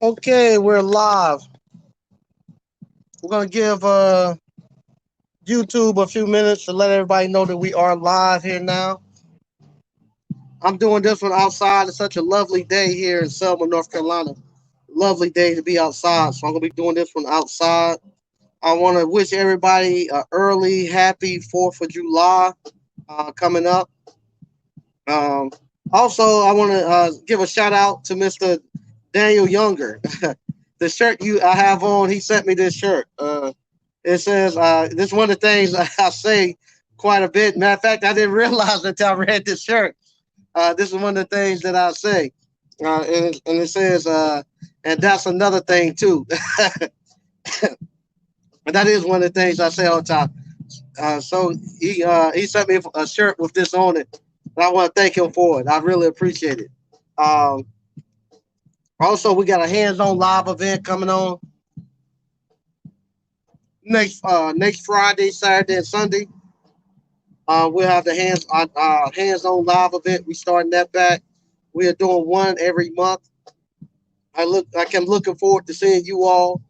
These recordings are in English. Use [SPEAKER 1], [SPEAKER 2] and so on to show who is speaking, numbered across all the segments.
[SPEAKER 1] Okay, we're live. We're gonna give YouTube a few minutes to let everybody know that we are live here now. I'm doing this one outside. It's such a lovely day here in Selma, North Carolina. Lovely day to be outside. So I'm gonna be doing this one outside. I want to wish everybody a early, happy 4th of July coming up. Um, Also, I want to give a shout out to Mr. Daniel Younger. The shirt I have on, he sent me this shirt. It says, this is one of the things I say quite a bit. Matter of fact, I didn't realize until I read this shirt. This is one of the things that I say. And it says, and that's another thing too. And that is one of the things I say all the time. So he sent me a shirt with this on it. And I want to thank him for it. I really appreciate it. Um, Also, we got a hands-on live event coming on next Friday, Saturday, and Sunday. We'll have the hands-on live event. We starting that back. We are doing one every month. I'm looking forward to seeing you all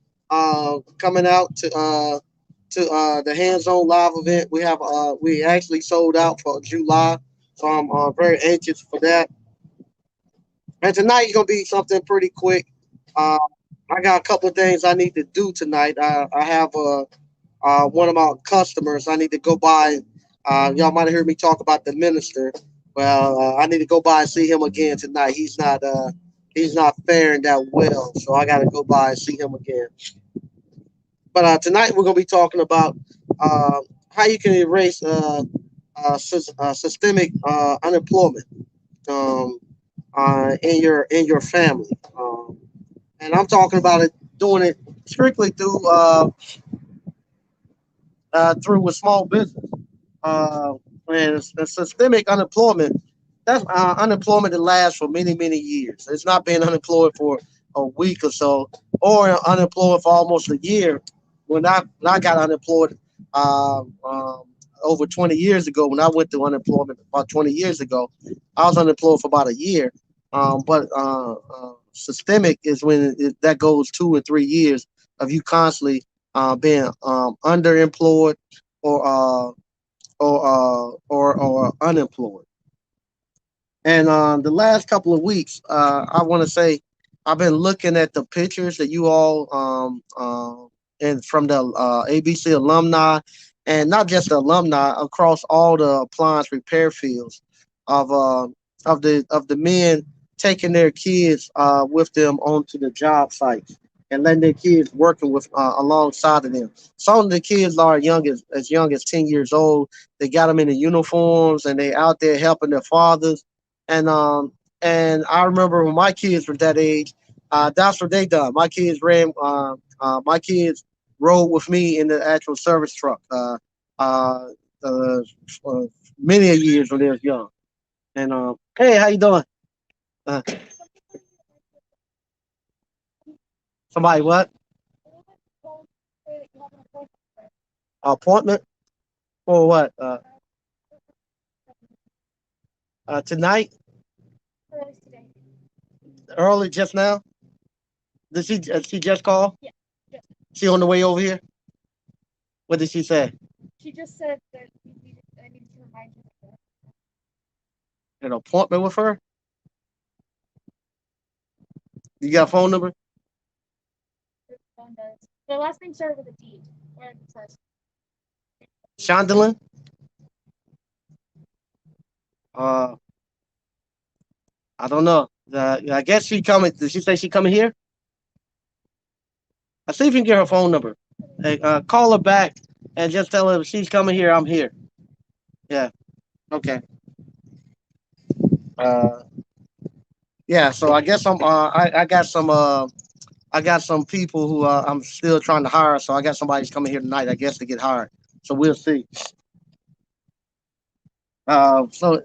[SPEAKER 1] coming out to the hands-on live event. We actually sold out for July, so I'm very anxious for that. And tonight is gonna be something pretty quick. Uh, I got a couple of things I need to do tonight. I have one of my customers. I need to go by. Y'all might have heard me talk about the minister. Well, I need to go by and see him again tonight. He's not faring that well, so I got to go by and see him again. But tonight we're gonna be talking about uh, how you can erase systemic unemployment um, in your family, and I'm talking about it doing it strictly through with small business. uh, and systemic unemployment. That's unemployment that lasts for many years. It's not being unemployed for a week or so, or unemployed for almost a year. When I got unemployed over 20 years ago, when I went through unemployment about 20 years ago, I was unemployed for about a year. But systemic is when that goes 2 or 3 years of you constantly being underemployed or or unemployed. And the last couple of weeks, I want to say I've been looking at the pictures that you all and from the ABC alumni, and not just the alumni across all the appliance repair fields of of the men taking their kids with them onto the job sites and letting their kids working with alongside of them. Some of the kids are young as 10 years old. They got them in the uniforms and they out there helping their fathers. And I remember when my kids were that age, that's what they done. My kids rode with me in the actual service truck. Uh, uh, uh, Many a years when they was young. And hey, how you doing? Uh, Somebody what? Appointment for what? Tonight? Early just now? Did she just call? She on the way over here? What did she say? An appointment with her? You got a phone number? Shondelin? Uh, I don't know. I guess she coming. Did she say she coming here? I see if you can get her phone number. Hey, call her back and just tell her if she's coming here. I'm here. Yeah. Okay. Uh, yeah. So I guess I got some people who I'm still trying to hire. So I got somebody's coming here tonight. I guess to get hired. So we'll see. So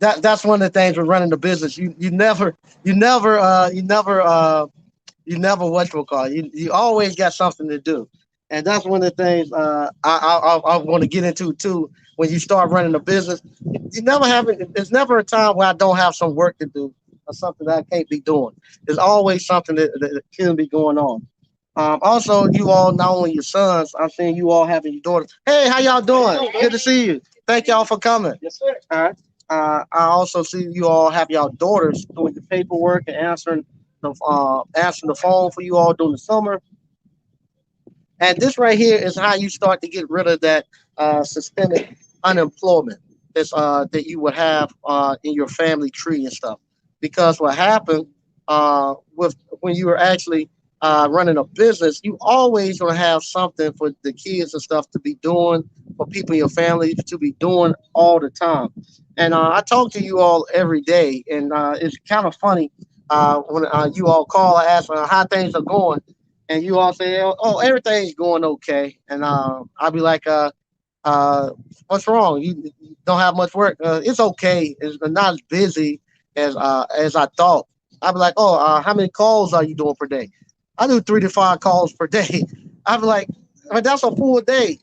[SPEAKER 1] that's one of the things with running the business. You never what you call you always got something to do, and that's one of the things I want to get into too. When you start running a business, you never have it. There's never a time where I don't have some work to do. or something that I can't be doing. There's always something that can be going on. Also, you all, not only your sons, I'm seeing you all having your daughters. Hey, how y'all doing? Good to see you. Thank y'all for coming. Yes, sir. All right. I also see you all have your daughters doing the paperwork and answering the phone for you all during the summer. And this right here is how you start to get rid of that systemic unemployment that you would have in your family tree and stuff. Because what happened with when you were actually running a business, you always gonna have something for the kids and stuff to be doing, for people in your family to be doing all the time. And I talk to you all every day, and it's kind of funny when you all call. I ask how things are going, and you all say, "Oh, everything's going okay," and I'll be like, uh, "What's wrong? You don't have much work? It's okay. It's not as busy as I thought." I'll be like, "Oh, how many calls are you doing per day?" I do 3 to 5 calls per day. I'll be like, I mean, "That's a full day."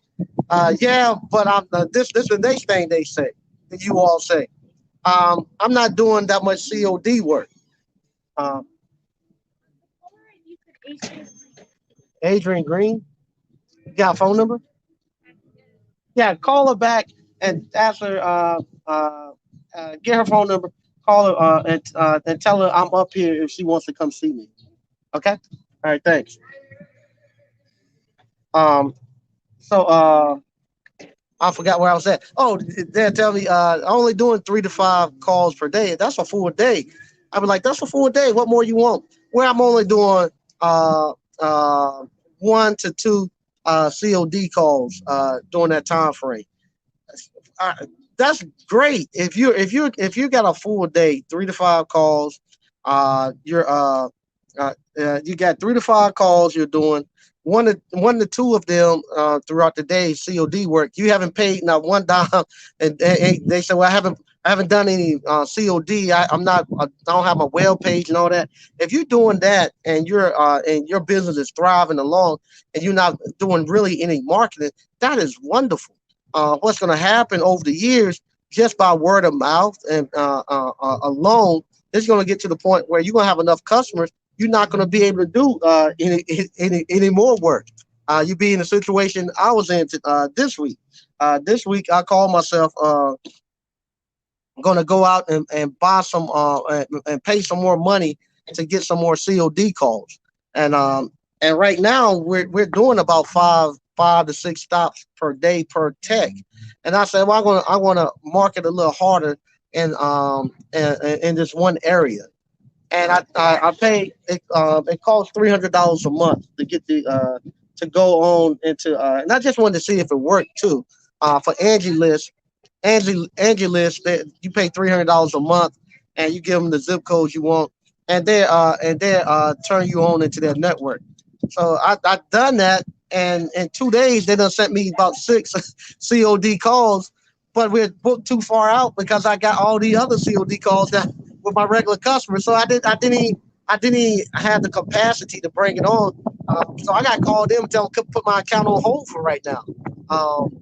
[SPEAKER 1] Yeah, but I'm this is the next thing they say. That you all say, "I'm not doing that much COD work." Um, Adrian Green, you got a phone number? Yeah, call her back and ask her, get her phone number, call her, and tell her I'm up here if she wants to come see me. Okay? All right, thanks. Um, so I forgot where I was at. Oh, they're telling me only doing 3 to 5 calls per day. That's a full day. I was like, that's a full day. What more you want? Where I'm only doing uh, uh, 1 to 2 COD calls during that time frame. uh, that's great. If you got a full day, 3 to 5 calls, you're you got 3 to 5 calls you're doing. One to two of them throughout the day COD work. You haven't paid not one dime, and they say, "Well, I haven't done any COD. I'm not. I don't have my web page and all that." If you're doing that and your business is thriving along, and you're not doing really any marketing, that is wonderful. What's going to happen over the years just by word of mouth and alone is going to get to the point where you're going to have enough customers. You're not going to be able to do any more work. You be in a situation I was in this week. This week I called myself going to go out and buy some and pay some more money to get some more COD calls. And and right now we're doing about five to six stops per day per tech. And I said, well, I want to market a little harder in this one area. And I pay it. It costs $300 a month to get the to go on into. And I just wanted to see if it worked too. For Angie List, Angie List, that you pay $300 a month, and you give them the zip codes you want, and they turn you on into their network. So I done that, and in 2 days they done sent me about six COD calls, but we're booked too far out because I got all the other COD calls that with my regular customers. So I didn't have the capacity to bring it on. So I got to call them and tell them to put my account on hold for right now. Um,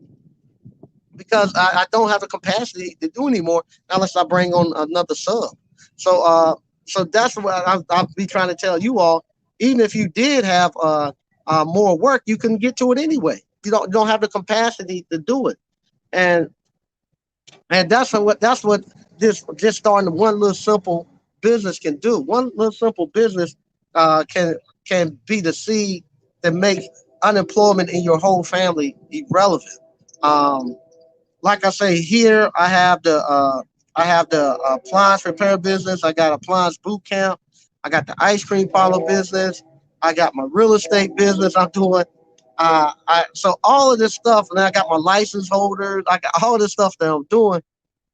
[SPEAKER 1] because I don't have the capacity to do anymore unless I bring on another sub. So so that's what I'll be trying to tell you all. Even if you did have more work, you can get to it anyway. You don't have the capacity to do it, and that's what this just starting one little simple business can do. One little simple business can be the seed that makes unemployment in your whole family irrelevant. Um, like I say, here I have the appliance repair business. I got appliance boot camp. I got the ice cream parlor business. I got my real estate business. I'm doing. So all of this stuff, and I got my license holders. I got all this stuff that I'm doing.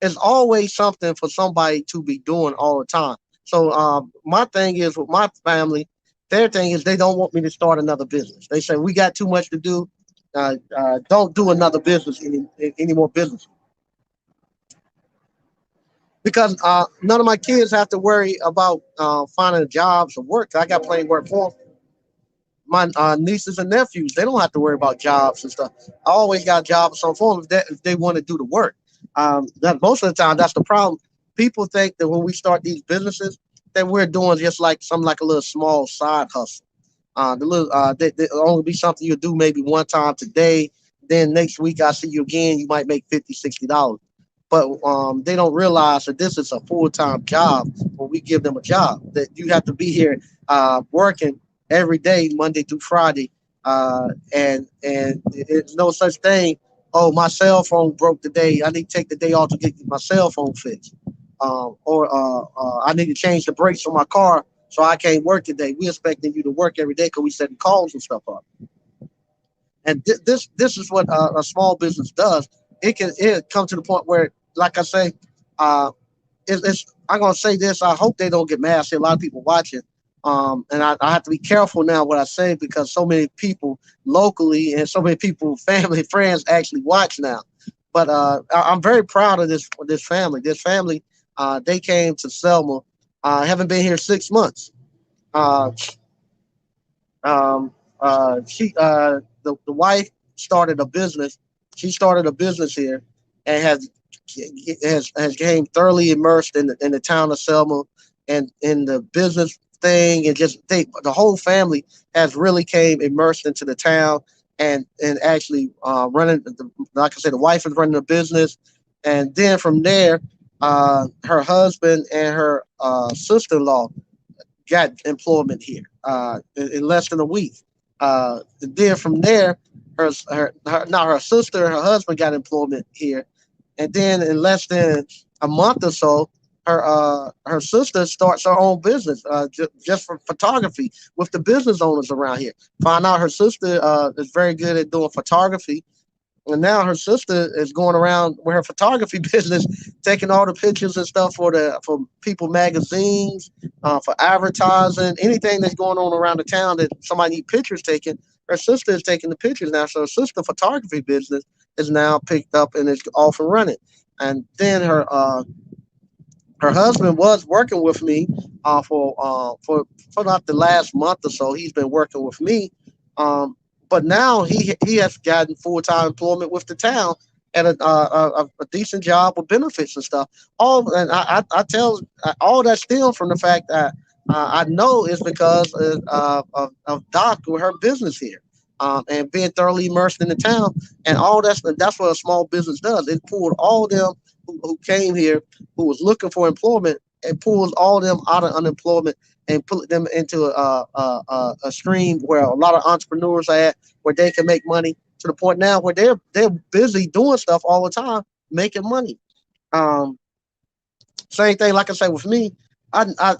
[SPEAKER 1] It's always something for somebody to be doing all the time. So my thing is with my family, their thing is they don't want me to start another business. They say we got too much to do. Don't do another business any more business because none of my kids have to worry about finding jobs or work. I got plenty of work for them. My nieces and nephews, they don't have to worry about jobs and stuff. I always got jobs on for them if they want to do the work. That most of the time, that's the problem. People think that when we start these businesses, that we're doing just like something like a little small side hustle. That only be something you do maybe one time today. Then next week I see you again, you might make 50, $60. But they don't realize that this is a full time job when we give them a job. That you have to be here working every day, Monday through Friday, and it's no such thing. Oh, my cell phone broke today. I need to take the day off to get my cell phone fixed. Or I need to change the brakes on my car, so I can't work today. We expecting you to work every day because we setting calls and stuff up. And this is what a small business does. It come to the point where, like I say, uh, it's I'm gonna say this. I hope they don't get mad. I see a lot of people watching, and I have to be careful now what I say because so many people locally and so many people, family, friends, actually watch now. But I'm very proud of this family. This family, they came to Selma. Haven't been here 6 months. Uh, she the wife started a business. She started a business here and has became thoroughly immersed in the town of Selma and in the business thing, and just the whole family has really came immersed into the town and actually running like I said, the wife is running the business, and then from there, her husband and her sister-in-law got employment here in less than a week. Then from there, now her sister and her husband got employment here, and then in less than a month or so, her sister starts her own business just for photography with the business owners around here. Find out her sister is very good at doing photography, and now her sister is going around with her photography business, taking all the pictures and stuff for people magazines, for advertising, anything that's going on around the town that somebody need pictures taken. Her sister is taking the pictures now, so her sister photography business is now picked up and is off and running. And then her husband was working with me for not the last month or so. He's been working with me, but now he has gotten full time employment with the town at a decent job with benefits and stuff. All and I tell all that still from the fact that I know is because of Doc with her business here. And being thoroughly immersed in the town, and all that's what a small business does. It pulled all them who came here who was looking for employment and pulls all them out of unemployment and put them into a stream where a lot of entrepreneurs are at, where they can make money to the point now where they're busy doing stuff all the time, making money. Um, Same thing, like I say with me, I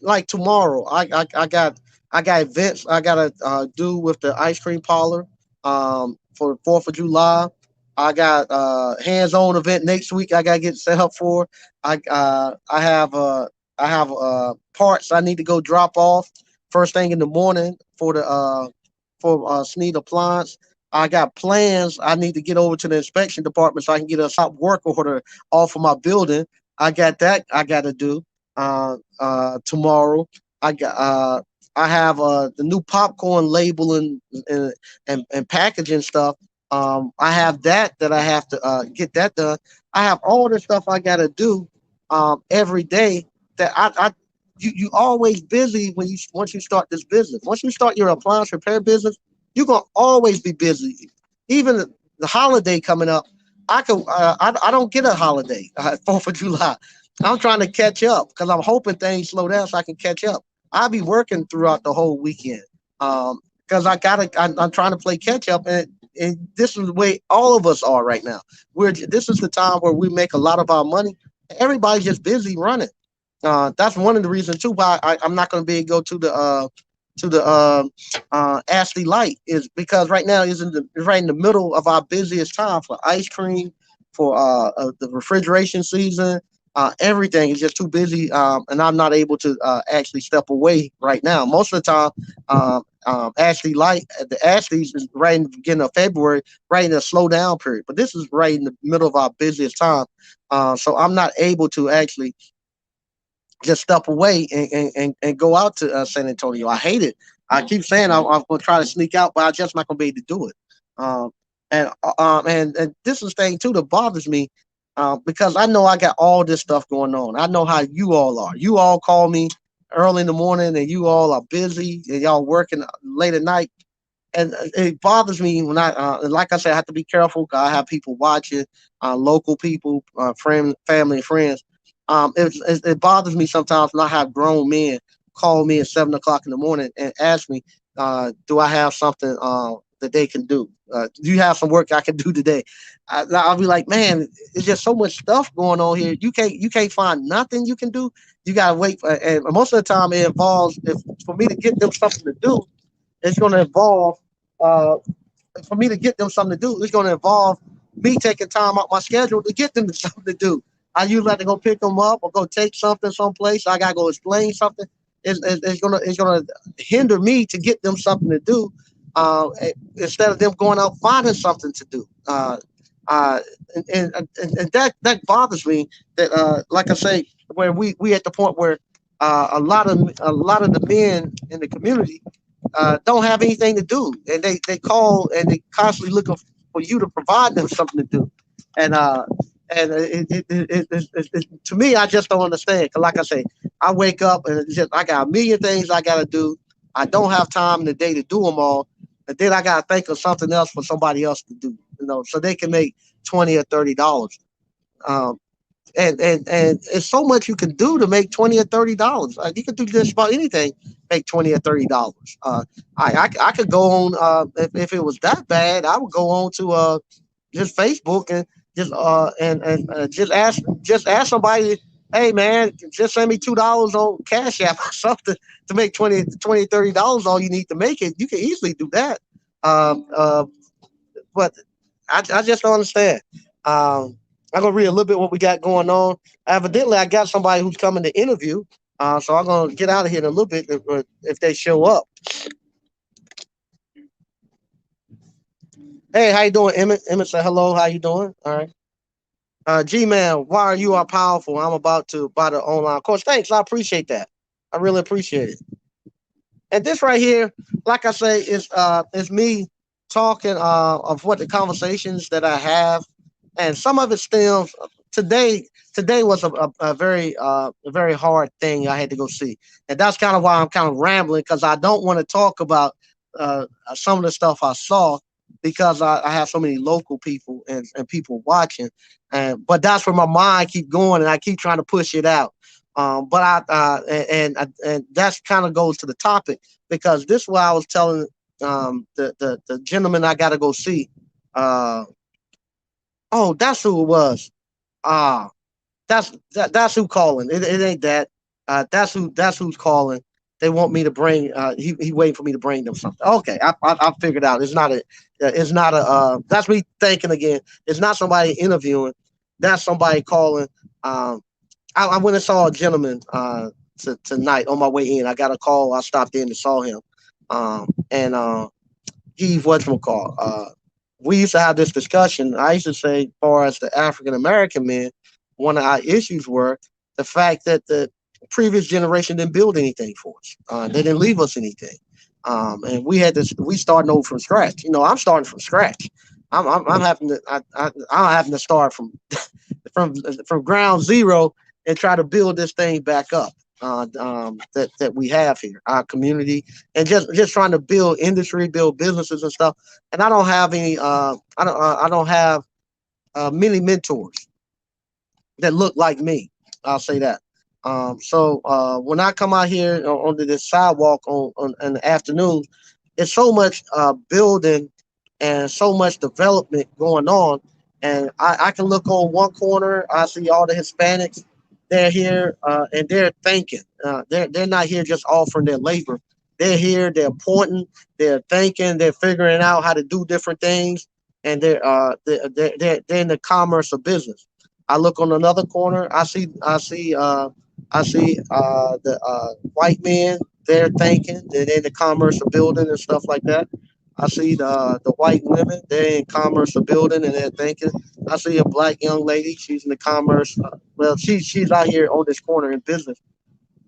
[SPEAKER 1] like tomorrow. I got events I gotta do with the ice cream parlor for the Fourth of July. I got hands-on event next week. I gotta get set up for. I have parts I need to go drop off first thing in the morning for Sneed Appliance. I got plans. I need to get over to the inspection department so I can get a stop work order off of my building. I got that I got to do tomorrow. I got I have the new popcorn labeling and packaging stuff. I have that I have to get that done. I have all the stuff I got to do every day. That you always busy when you once you start this business. Once you start your appliance repair business, you're gonna always be busy. Even the holiday coming up, I don't get a holiday, Fourth of July. I'm trying to catch up because I'm hoping things slow down so I can catch up. I'll be working throughout the whole weekend because I'm trying to play catch up, and this is the way all of us are right now. This is the time where we make a lot of our money. Everybody's just busy running. That's one of the reasons too why I'm not going to be able to go to the Ashley Light is because right now is right in the middle of our busiest time for ice cream, for the refrigeration season. Everything is just too busy, and I'm not able to actually step away right now. Most of the time, Ashley Light, the Ashleys is right in the beginning of February, right in the slow down period. But this is right in the middle of our busiest time, so I'm not able to actually just step away and go out to San Antonio. I hate it. I keep saying I'm going to try to sneak out, but I'm just not going to be able to do it. Um, and this is the thing too that bothers me. because I know I got all this stuff going on. I know how you all are. You all call me early in the morning, and you all are busy, and y'all working late at night, and it bothers me when like I said, I have to be careful 'cause I have people watching, local people, family, and friends. It bothers me sometimes when I have grown men call me at 7 o'clock in the morning and ask me, do I have something that they can do? Do you have some work I can do today? I'll be like, man, it's just so much stuff going on here. You can't find nothing you can do. You gotta wait, and most of the time it involves if for me to get them something to do, it's going to involve uh, for me to get them something to do. It's going to involve me taking time out my schedule to get them something to do. I usually have to go pick them up or go take something someplace. I gotta go explain something. It's gonna hinder me to get them something to do, instead of them going out finding something to do. Uh, and that bothers me. That like I say, where we at the point where a lot of the men in the community don't have anything to do, and they call and they constantly looking for you to provide them something to do, and to me, I just don't understand. Cause like I say, I wake up and it's just I got a million things I gotta do. I don't have time in the day to do them all, and then I gotta think of something else for somebody else to do, so they can make $20 or $30. Um, and it's so much you can do to make $20 or $30. You can do just about anything, make $20 or $30. I could go on, if it was that bad, I would go on to just Facebook and just ask somebody, hey man, just send me $2 on Cash App or something to make $20 $30. All you need to make it, you can easily do that. Um, uh, but I just don't understand. I'm gonna read a little bit what we got going on. Evidently, I got somebody who's coming to interview. So I'm gonna get out of here in a little bit if they show up. Hey, how you doing, Emmett? Emmett said hello. How you doing? All right. G man, why are you are powerful? I'm about to buy the online course. Thanks, I appreciate that. I really appreciate it. And this right here, like I say, is me talking of what the conversations that I have, and some of it stems today. Today was a very hard thing I had to go see, and that's kind of why I'm kind of rambling because I don't want to talk about some of the stuff I saw because I have so many local people and people watching, and but that's where my mind keep going, and I keep trying to push it out. But and that's kind of goes to the topic because this is what I was telling the gentleman I got to go see. Uh, oh, that's who it was. Ah, that's who calling. It ain't that. That's who's calling. They want me to bring. He waiting for me to bring them something. Okay, I figured out. It's not a. That's me thinking again. It's not somebody interviewing. That's somebody calling. Um, I went and saw a gentleman tonight on my way in. I got a call. I stopped in and saw him. And he whatchamacall. We used to have this discussion. I used to say, as far as the African American men, one of our issues were the fact that the previous generation didn't build anything for us. They didn't leave us anything. And we had this. We starting over from scratch. I'm starting from scratch. I'm having to. I'm having to start from from ground zero and try to build this thing back up. That we have here, our community, and just trying to build industry, build businesses and stuff. And I don't have any. I don't have many mentors that look like me. I'll say that. So when I come out here onto this sidewalk in the afternoons, it's so much building and so much development going on. And I can look on one corner, I see all the Hispanics. They're here and they're thinking. They're not here just offering their labor. They're here, they're pointing, they're thinking, they're figuring out how to do different things, and they're in the commerce of business. I look on another corner, I see the white men. They're thinking. They're in the commerce of building and stuff like that. I see the white women. They're in commerce of building and they're thinking. I see a black young lady. She's in the commerce. Well, she's out here on this corner in business.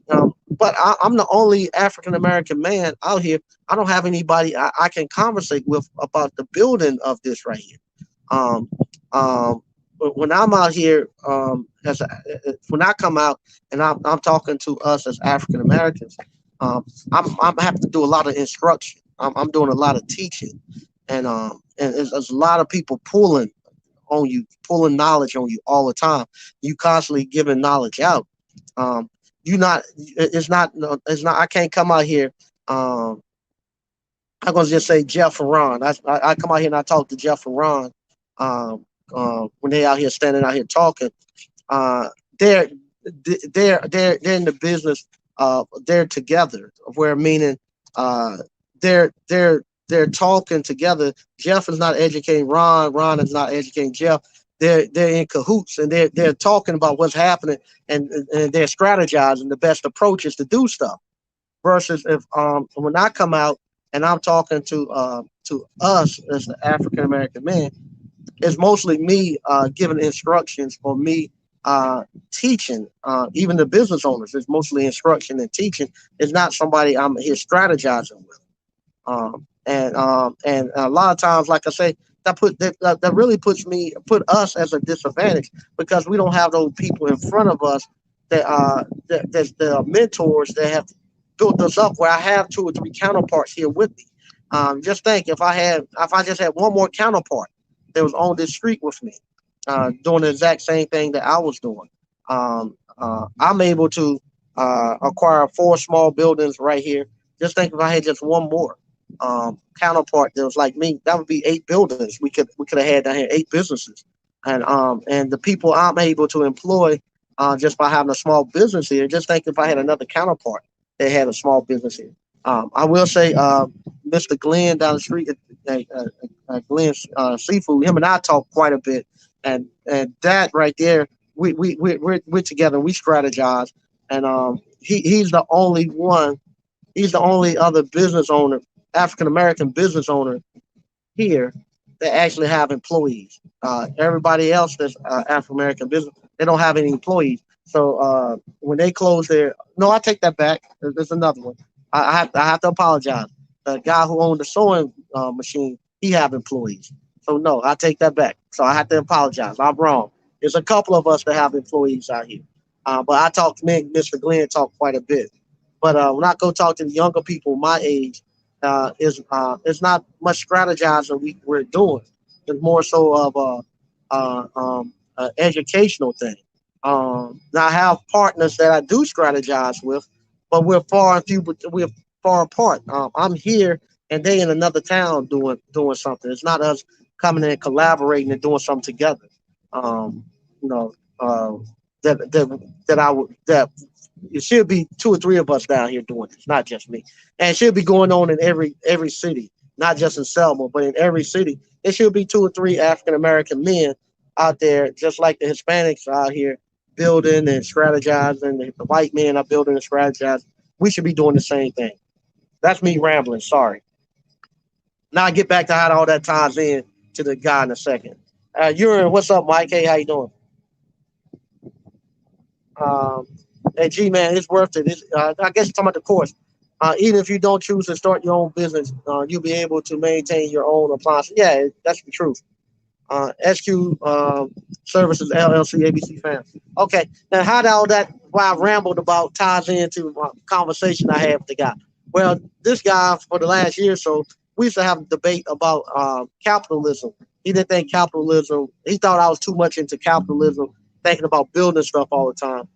[SPEAKER 1] But I'm the only African American man out here. I don't have anybody I can conversate with about the building of this right here. Um, um, when I'm out here, when I come out and I'm talking to us as African Americans, I'm have to do a lot of instruction. I'm doing a lot of teaching, and there's a lot of people pulling on you, pulling knowledge on you all the time. You constantly giving knowledge out. Um, you not, it's not, no, it's not. I can't come out here. Um, I'm gonna just say Jeff and Ron. I come out here and I talk to Jeff and Ron. Um, when they out here standing out here talking, uh, they're they're in the business. They're together. Where meaning, uh, they're talking together. Jeff is not educating Ron. Ron is not educating Jeff. They're in cahoots and they're talking about what's happening and they're strategizing the best approaches to do stuff. Versus if when I come out and I'm talking to us as the African American men, it's mostly me giving instructions or me teaching. Even the business owners, it's mostly instruction and teaching. It's not somebody I'm here strategizing with. And a lot of times, like I say, that really put us as a disadvantage because we don't have those people in front of us that the mentors that have built us up. Where I have two or three counterparts here with me. Just think if I just had one more counterpart that was on this street with me, doing the exact same thing that I was doing. I'm able to acquire four small buildings right here. Just think if I had just one more counterpart that was like me, that would be eight buildings. We could have had down here eight businesses, and the people I'm able to employ just by having a small business here. Just think if I had another counterpart that had a small business here. I will say, Mr. Glenn down the street, Glenn Seafood, him and I talk quite a bit, and that right there, we're together. We strategize, and he's the only one. He's the only other business owner, African American business owner here that actually have employees. Everybody else that's African American business, they don't have any employees. So when they close their, no, I take that back. There's another one. I have to apologize. The guy who owned the sewing machine, he have employees. So no, I take that back. So I have to apologize. I'm wrong. There's a couple of us that have employees out here. But I talk to me and Mr. Glenn talk quite a bit. But when I go talk to the younger people my age, is it's not much strategizing we're doing. It's more so of a educational thing. Now I have partners that I do strategize with, but we're far apart. I'm here and they in another town doing something. It's not us coming in and collaborating and doing something together. Um, you know, that I would that it should be two or three of us down here doing this, not just me. And it should be going on in every city, not just in Selma, but in every city. It should be two or three African American men out there, just like the Hispanics out here, building and strategizing. The white men are building and strategizing. We should be doing the same thing. That's me rambling. Sorry. Now I get back to how all that ties in to the guy in a second. Urine, what's up, Mike? Hey, how you doing? Um, hey, G man, it's worth it. I guess you're talking about the course. Even if you don't choose to start your own business, you'll be able to maintain your own appliance. Yeah, that's the truth. SQ Services LLC ABC fam. Okay, now how did all that why I rambled about ties into my conversation I had with the guy? Well, this guy for the last year or so, we used to have a debate about capitalism. He didn't think capitalism. He thought I was too much into capitalism, thinking about building stuff all the time.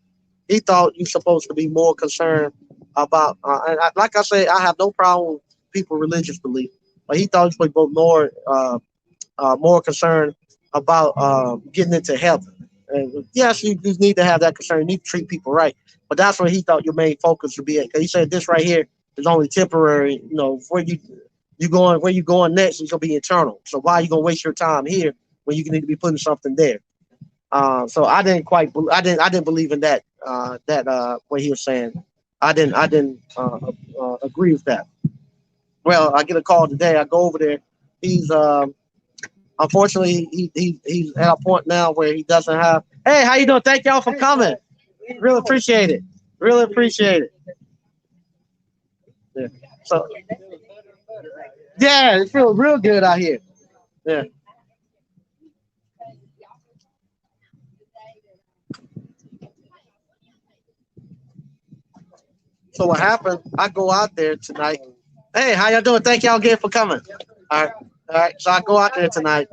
[SPEAKER 1] He thought you're supposed to be more concerned about, like I say, I have no problem with people religious belief, but he thought you're supposed to be more concerned about getting into heaven. And yes, you need to have that concern. You need to treat people right, but that's what he thought your main focus should be at. Because he said this right here is only temporary. You know, where you going next is gonna be eternal. So why are you gonna waste your time here when you need to be putting something there? So I didn't believe in that what he was saying. I didn't agree with that. Well, I get a call today. I go over there. He's unfortunately he's at a point now where he doesn't have. Hey, how you doing? Thank y'all for coming. Really appreciate it. Really appreciate it. Yeah. So yeah, it feels real good out here. Yeah. So what happened? I go out there tonight. Hey, how y'all doing? Thank y'all again for coming. All right, all right. So I go out there tonight,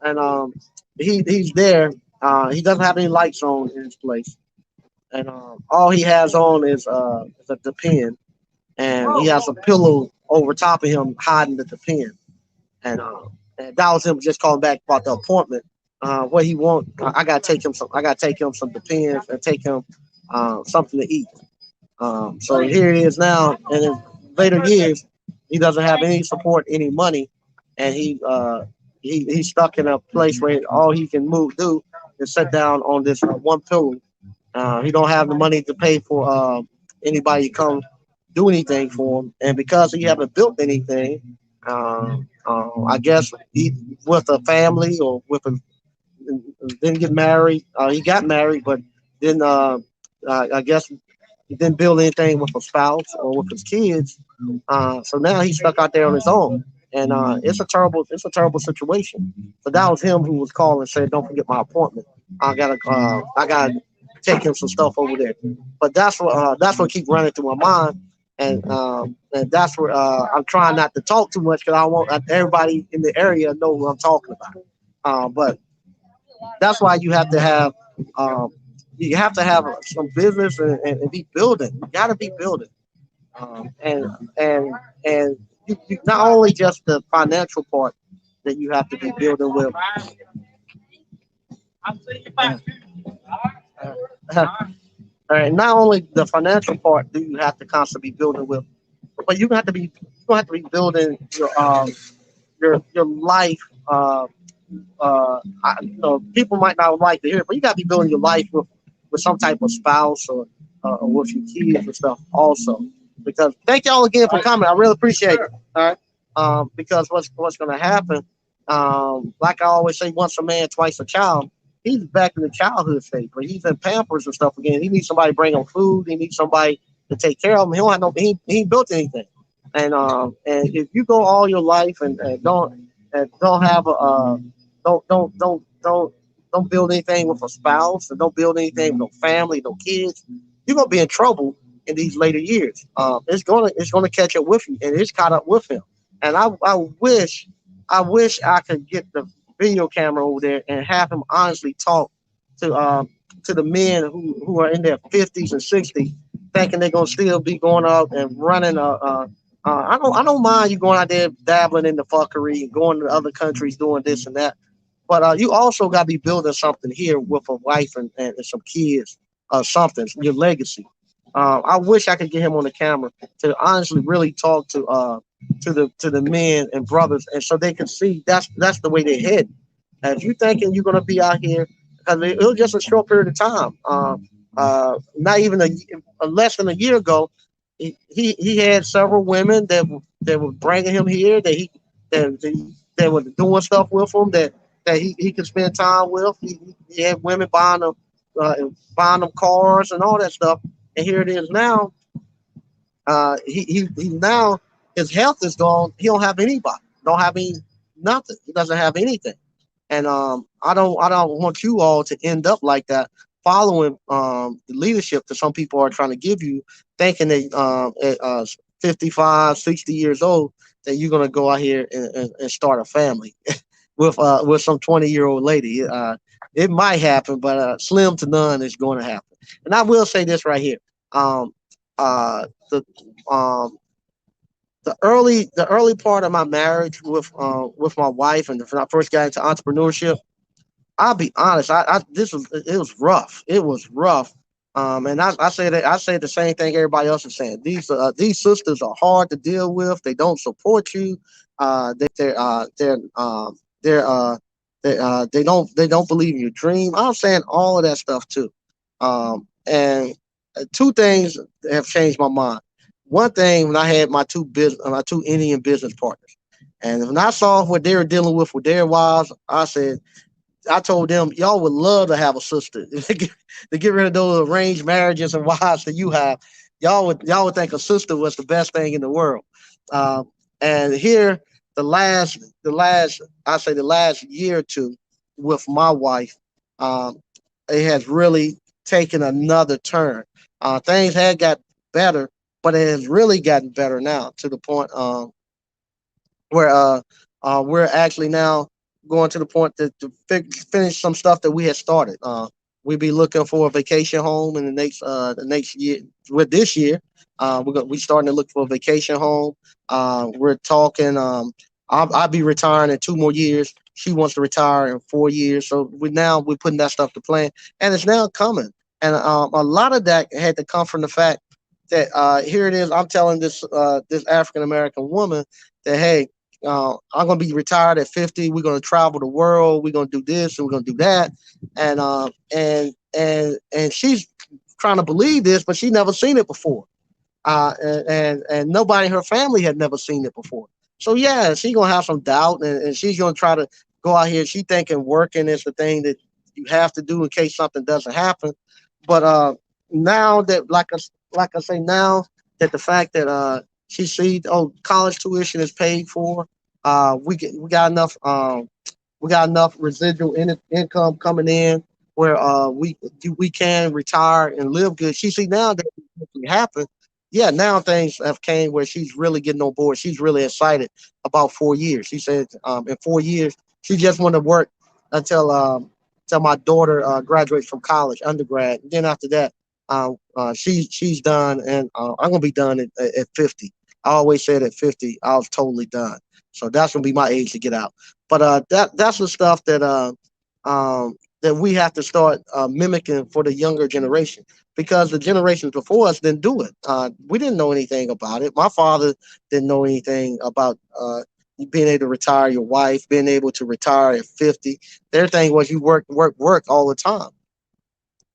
[SPEAKER 1] and he's there. He doesn't have any lights on in his place, and all he has on is a depend, and he has a pillow over top of him hiding the depend. And that was him just calling back about the appointment. What he want? I gotta take him some. I gotta take him some depends and take him something to eat. So here he is now, and in later years, he doesn't have any support, any money, and he's stuck in a place where all he can do is sit down on this one pillow. He don't have the money to pay for anybody to come do anything for him, and because he haven't built anything, I guess with a family or with a didn't get married. He got married, but then I guess he didn't build anything with a spouse or with his kids. So now he's stuck out there on his own, and it's a terrible situation. So that was him who was calling and said, "Don't forget my appointment. I gotta take him some stuff over there." But that's what keep running through my mind, and that's where I'm trying not to talk too much because I want everybody in the area know what I'm talking about. But that's why um, you have to have some business and be building. You got to be building, um, and and and not only just the financial part that you have to be building with. All right, not only the financial part do you have to constantly be building with, but you have to be building your life. People might not like to hear it, but you got to be building your life with some type of spouse or with your kids and stuff also. Because thank y'all again for coming. I really appreciate it. All right. Because what's going to happen? Like I always say, once a man, twice a child. He's back in the childhood stage, but he's in Pampers and stuff again. He needs somebody to bring him food. He needs somebody to take care of him. He don't have no. He ain't built anything. And if you go all your life and don't have a don't don't build anything with a spouse and don't build anything with no family, no kids, you're gonna be in trouble in these later years. It's gonna catch up with you, and it's caught up with him. And I wish I could get the video camera over there and have him honestly talk to to the men who are in their 50s and 60s, thinking they're gonna still be going out and running I don't mind you going out there dabbling in the fuckery and going to other countries doing this and that. But you also got to be building something here with a wife and some kids, something, your legacy. I wish I could get him on the camera to honestly really talk to the men and brothers, and so they can see that's the way they head. And if you thinking you're gonna be out here, because it was just a short period of time, not even less than a year ago, he had several women that were bringing him here that were doing stuff with him that he could spend time with. He had women uh, buying them cars and all that stuff. And here it is now. He now his health is gone. He don't have anybody. Don't have any nothing. He doesn't have anything. And I don't want you all to end up like that, following the leadership that some people are trying to give you, thinking that at 55, 60 years old, that you're gonna go out here and start a family with some 20-year-old lady. It might happen, but slim to none is going to happen. And I will say this right here. Um, the um, the early part of my marriage with my wife, and when I first got into entrepreneurship, I'll be honest. I this was it was rough. It was rough. And I say the same thing everybody else is saying. These sisters are hard to deal with. They don't support you. They're they don't believe in your dream. I'm saying all of that stuff too. And two things have changed my mind. One thing, when I had my two Indian business partners, and when I saw what they were dealing with their wives, I told them, y'all would love to have a sister to get rid of those arranged marriages and wives that you have. Y'all would think a sister was the best thing in the world. Um, and here, the last year or two with my wife, um, it has really taken another turn. Things had got better, but it has really gotten better now to the point where we're actually now going to the point to finish some stuff that we had started. We be looking for a vacation home in the next year. With this year, we starting to look for a vacation home. We're talking. I'll be retiring in 2 more years. She wants to retire in 4 years. So we're putting that stuff to plan, and it's now coming. And a lot of that had to come from the fact that here it is. I'm telling this African American woman that, hey, I'm gonna be retired at 50. We're gonna travel the world. We're gonna do this and we're gonna do that. And she's trying to believe this, but she never seen it before. And nobody in her family had never seen it before. So yeah, she's gonna have some doubt, and she's gonna try to go out here. She thinking working is the thing that you have to do in case something doesn't happen. But now that like I say now that the fact that she sees, oh, college tuition is paid for, we got enough we got enough residual income coming in where we can retire and live good. She see now that it happen. Yeah, now things have came where she's really getting on board. She's really excited about 4 years. She said in 4 years she just want to work until until my daughter graduates from college, undergrad. And then after that, she's done, and I'm gonna be done at 50. I always said at 50 I was totally done. So that's gonna be my age to get out. But that's the stuff that we have to start mimicking for the younger generation because the generations before us didn't do it. We didn't know anything about it. My father didn't know anything about being able to retire your wife, being able to retire at 50. Their thing was you work, work, work all the time.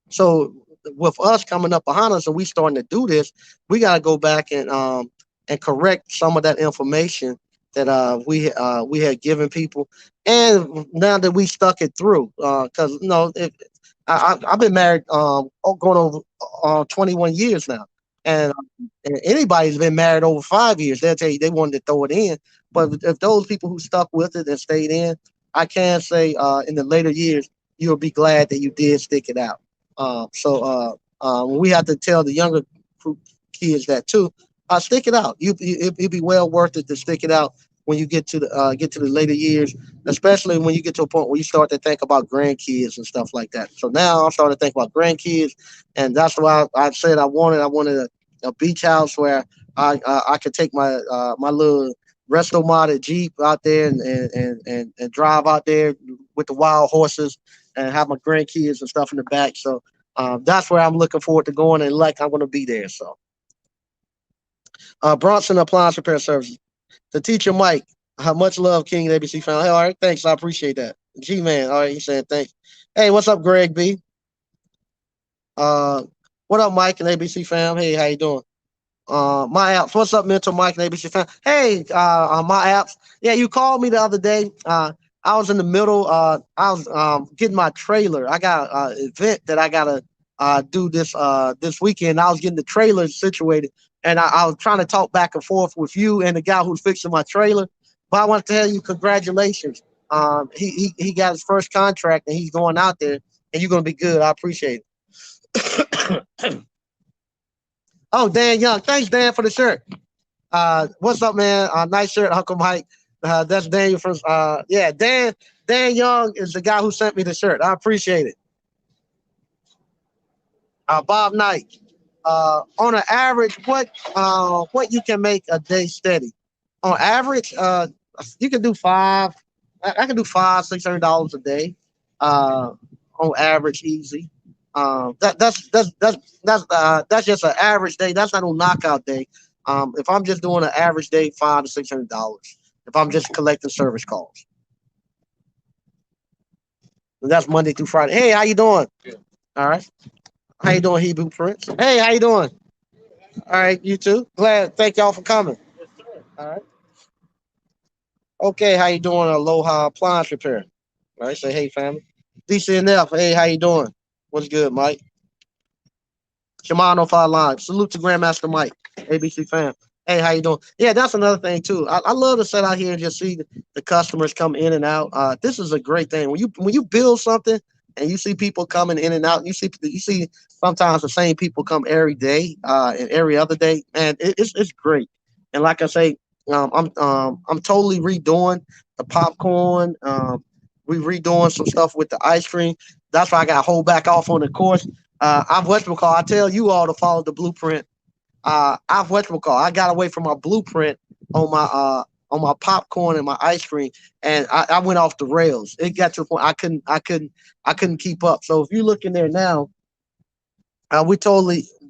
[SPEAKER 1] So with us coming up behind us and we starting to do this, we got to go back and correct some of that information that we had given people, and now that we stuck it through, because I've been married going over 21 years now, and anybody's been married over 5 years, they'll tell you they wanted to throw it in. But if those people who stuck with it and stayed in, I can say in the later years you'll be glad that you did stick it out. We have to tell the younger kids that too. Stick it out. It'd be well worth it to stick it out when you get to the later years, especially when you get to a point where you start to think about grandkids and stuff like that. So now I'm starting to think about grandkids, and that's why I said I wanted a beach house where I could take my little resto modded Jeep out there and drive out there with the wild horses and have my grandkids and stuff in the back. So that's where I'm looking forward to going, and like I'm going to be there. So Bronson Appliance Repair Services. The teacher Mike, how much love, King ABC fan. Hey, all right, thanks. I appreciate that. G man, all right, he's saying thanks. Hey, what's up, Greg B? Uh, what up, Mike and ABC fam? Hey, how you doing? My apps. What's up, Mental Mike and ABC fan? Hey, my apps. Yeah, you called me the other day. I was in the middle. I was getting my trailer. I got an event that I gotta do this weekend. I was getting the trailer situated, and I was trying to talk back and forth with you and the guy who's fixing my trailer. But I want to tell you, congratulations. He got his first contract, and he's going out there, and you're gonna be good. I appreciate it. Oh, Dan Young. Thanks, Dan, for the shirt. What's up, man? Nice shirt, Uncle Mike. That's Daniel from yeah, Dan Young is the guy who sent me the shirt. I appreciate it. Bob Knight. On an average, what you can make a day steady? On average, you can do five. I can do $500-600 a day. On average, easy. That's just an average day. That's not a knockout day. If I'm just doing an average day, $500 to $600. If I'm just collecting service calls, and that's Monday through Friday. Hey, how you doing? All right. How you doing, Hebrew Prince? Hey, how you doing? All right, you too. Glad. Thank y'all for coming. All right. Okay, how you doing? Aloha Appliance Repair. All right. Say hey, family. DCNF. Hey, how you doing? What's good, Mike? Shimano Five Line. Salute to Grandmaster Mike, ABC fam. Hey, how you doing? Yeah, that's another thing too. I love to sit out here and just see the customers come in and out. This is a great thing. When you build something and you see people coming in and out. You see sometimes the same people come every day, and every other day. Man, it's great. And like I say, I'm totally redoing the popcorn. We redoing some stuff with the ice cream. That's why I got to hold back off on the course. I'm whatchamacall. I tell you all to follow the blueprint. I've whatchamacall. I got away from my blueprint on my popcorn and my ice cream, and I went off the rails. It got to the point I couldn't keep up. So if you look in there now, we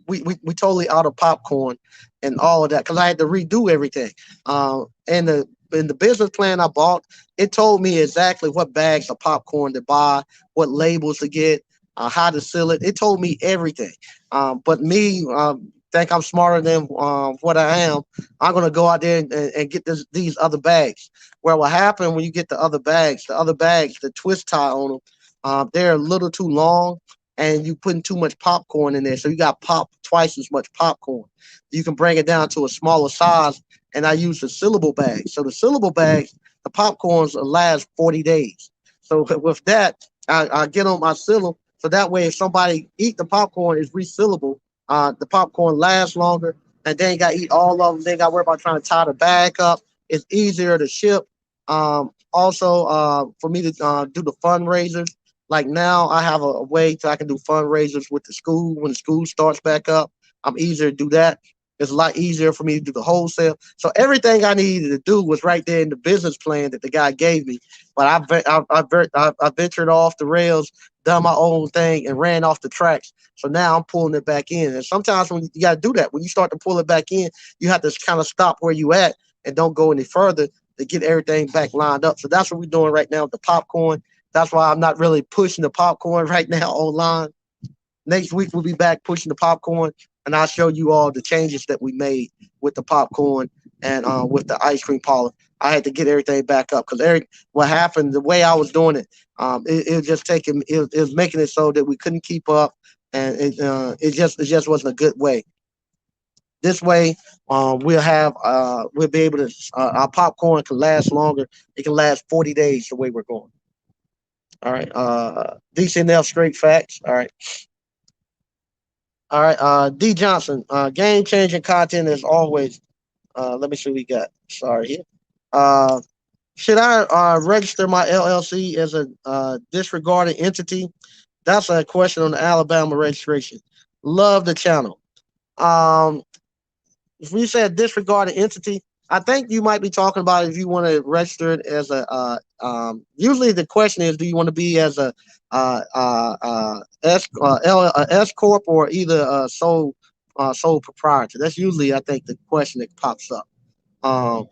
[SPEAKER 1] we totally out of popcorn and all of that because I had to redo everything. And the business plan I bought, it told me exactly what bags of popcorn to buy, what labels to get, how to seal it. It told me everything. But me, think I'm smarter than what I am. I'm gonna go out there and get these other bags. Where what happened when you get the other bags, the twist tie on them, they're a little too long and you putting too much popcorn in there. So you got pop twice as much popcorn. You can bring it down to a smaller size. And I use the syllable bags. So the syllable bags, the popcorns will last 40 days. So with that, I get on my syllable. So that way, if somebody eat the popcorn, it's resealable. The popcorn lasts longer, and they ain't got to eat all of them. They ain't got to worry about trying to tie the bag up. It's easier to ship. Also, for me to do the fundraisers, like now I have a way to I can do fundraisers with the school when the school starts back up. I'm easier to do that. It's a lot easier for me to do the wholesale. So everything I needed to do was right there in the business plan that the guy gave me. But I ventured off the rails, done my own thing, and ran off the tracks. So now I'm pulling it back in. And sometimes when you got to do that, when you start to pull it back in, you have to kind of stop where you at and don't go any further to get everything back lined up. So that's what we're doing right now with the popcorn. That's why I'm not really pushing the popcorn right now online. Next week we'll be back pushing the popcorn, and I'll show you all the changes that we made with the popcorn and with the ice cream parlor. I had to get everything back up because what happened, the way I was doing it, it was just taking it was making it so that we couldn't keep up, and it just wasn't a good way. This way, we'll be able to our popcorn can last longer. It can last 40 days the way we're going. All right. DCNL straight facts. All right. All right. D Johnson. Game changing content as always. Let me see what we got. Sorry here. Uh, should I register my LLC as a disregarded entity? That's a question on the Alabama registration. Love the channel. Um, if we said disregarded entity, I think you might be talking about if you want to register it as a. Usually the question is, do you want to be as a S corp or either a sole proprietor? That's usually I think the question that pops up. Um,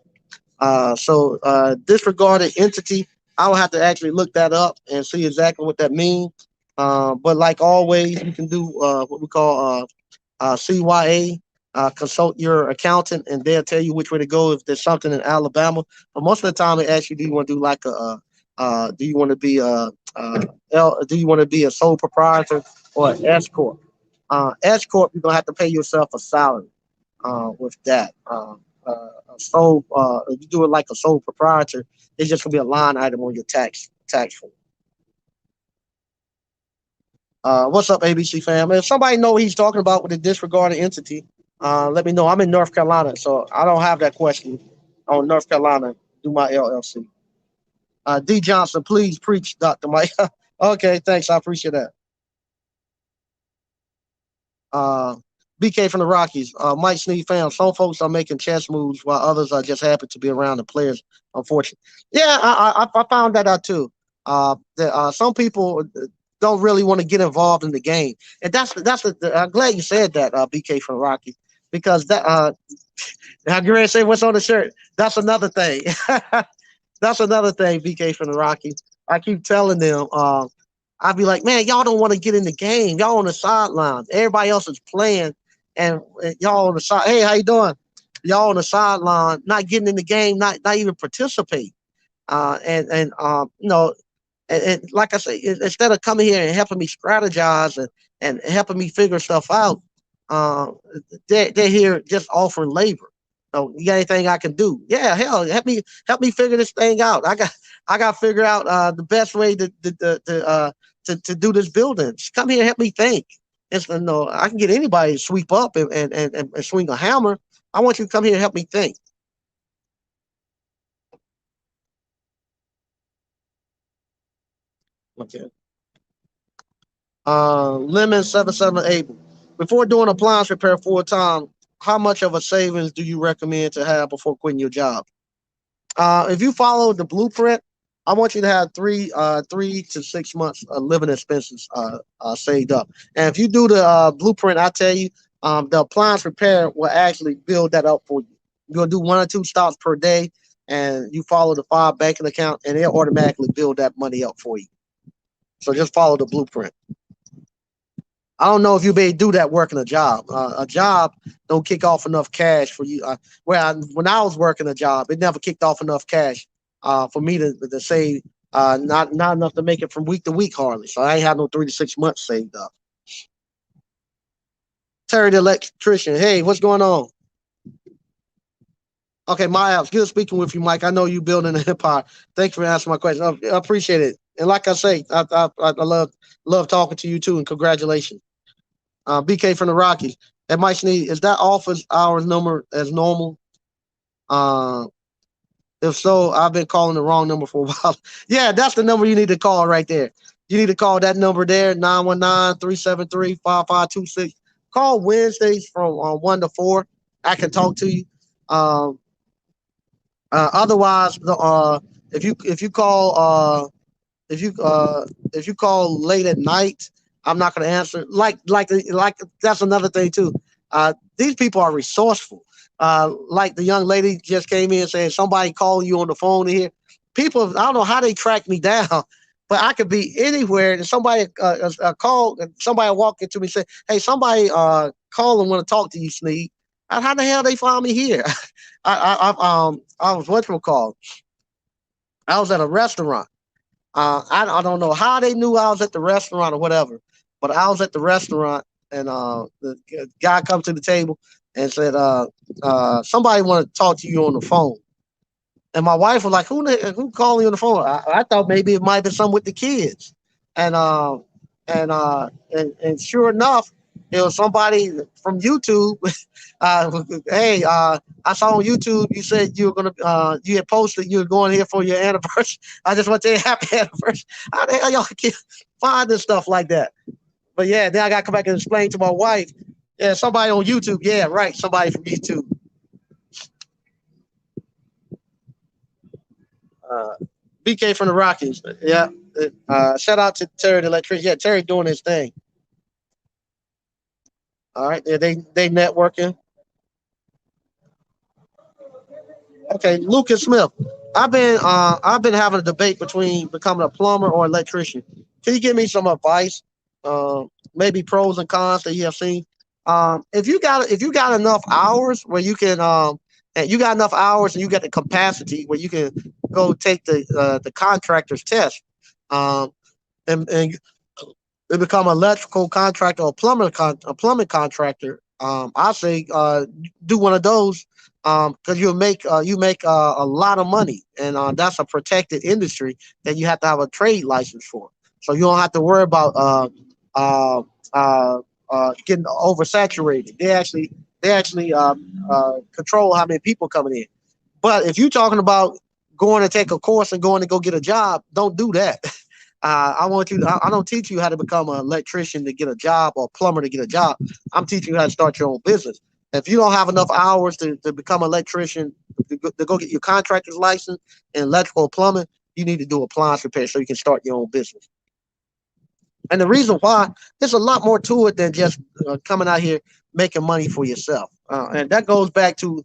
[SPEAKER 1] disregarded entity, I will have to actually look that up and see exactly what that means. But like always, you can do what we call CYA. Consult your accountant, and they'll tell you which way to go if there's something in Alabama. But most of the time, they ask you, do you want to do like do you want to be do you want to be a sole proprietor or an S corp? S corp, you're gonna have to pay yourself a salary with that. If you do it like a sole proprietor, it's just gonna be a line item on your tax form. What's up, ABC fam? If somebody know what he's talking about with the disregarded entity, let me know. I'm in North Carolina, so I don't have that question on North Carolina. Do my LLC. D Johnson, please preach, Doctor Mike. Okay, thanks. I appreciate that. Uh, BK from the Rockies. Mike Sneed fam. Some folks are making chess moves while others are just happy to be around the players. Unfortunately, yeah, I found that out too. Some people don't really want to get involved in the game, and I'm glad you said that, BK from the Rockies, because that I'm going to say what's on the shirt. That's another thing. That's another thing, BK from the Rockies. I keep telling them, I'd be like, man, y'all don't want to get in the game. Y'all on the sideline. Everybody else is playing, and y'all on the side. Hey, how you doing? Y'all on the sideline, not getting in the game, not even participating. And like I say, instead of coming here and helping me strategize and helping me figure stuff out, uh, they're here just offering labor. So you got anything I can do? Yeah, hell, help me figure this thing out. I got to figure out the best way to to do this building. Just come here and help me think. It's no, I can get anybody to sweep up and swing a hammer. I want you to come here and help me think. Okay. Lemon 778. Before doing appliance repair full time, how much of a savings do you recommend to have before quitting your job? If you follow the blueprint, I want you to have 3 to 6 months living expenses saved up. And if you do the blueprint, I tell you, the appliance repair will actually build that up for you. You're gonna do 1 or 2 stops per day, and you follow the 5 banking account, and it'll automatically build that money up for you. So just follow the blueprint. I don't know if you may do that working a job. A job don't kick off enough cash for you. When I was working a job, it never kicked off enough cash for me to save. Not enough to make it from week to week hardly. So I ain't had no 3 to 6 months saved up. Terry the electrician. Hey, what's going on? Okay, my house. Good speaking with you, Mike. I know you building an empire. Thanks for answering my question. I appreciate it. And like I say, I love talking to you too. And congratulations. BK from the Rockies. At Mike Sneed, is that office hours number as normal? Uh, if so, I've been calling the wrong number for a while. Yeah, that's the number you need to call right there. You need to call that number there, 919-373-5526. Call Wednesdays from 1 to 4. I can talk to you. Um, Otherwise, if you call if you if you call late at night, I'm not going to answer. Like that's another thing too. These people are resourceful. Like the young lady just came in saying somebody calling you on the phone here. People, I don't know how they track me down, but I could be anywhere and somebody call, somebody walk into me and say, "Hey, somebody call and want to talk to you, Sneed." And how the hell they found me here? I was what's called. I was at a restaurant. I don't know how they knew I was at the restaurant or whatever, but I was at the restaurant and the guy come to the table and said, somebody want to talk to you on the phone. And my wife was like, who calling you on the phone? I thought maybe it might be something with the kids. And and sure enough, it was somebody from YouTube. Hey, I saw on YouTube you said you were gonna you had posted you were going here for your anniversary. I just want to tell you happy anniversary. How the hell y'all can find this stuff like that? But yeah, then I got to come back and explain to my wife. Yeah, somebody on YouTube. Yeah, right, somebody from YouTube. Uh, BK from the Rockies. Yeah. Shout out to Terry the electrician. Yeah, Terry doing his thing. All right. Yeah, they networking. Okay, Lucas Smith. I've been having a debate between becoming a plumber or electrician. Can you give me some advice? Maybe pros and cons that you have seen. If you got enough hours where you can and you got enough hours and you got the capacity where you can go take the contractor's test. Um, and become an electrical contractor or a plumbing contractor, I say do one of those because you make a lot of money, and that's a protected industry that you have to have a trade license for. So you don't have to worry about uh, uh, getting oversaturated. They actually control how many people coming in. But if you're talking about going to take a course and going to go get a job, don't do that. I want you. I don't teach you how to become an electrician to get a job or a plumber to get a job. I'm teaching you how to start your own business. If you don't have enough hours to become an electrician to go get your contractor's license in electrical or plumbing, you need to do appliance repair so you can start your own business. And the reason why, there's a lot more to it than just coming out here making money for yourself. And that goes back to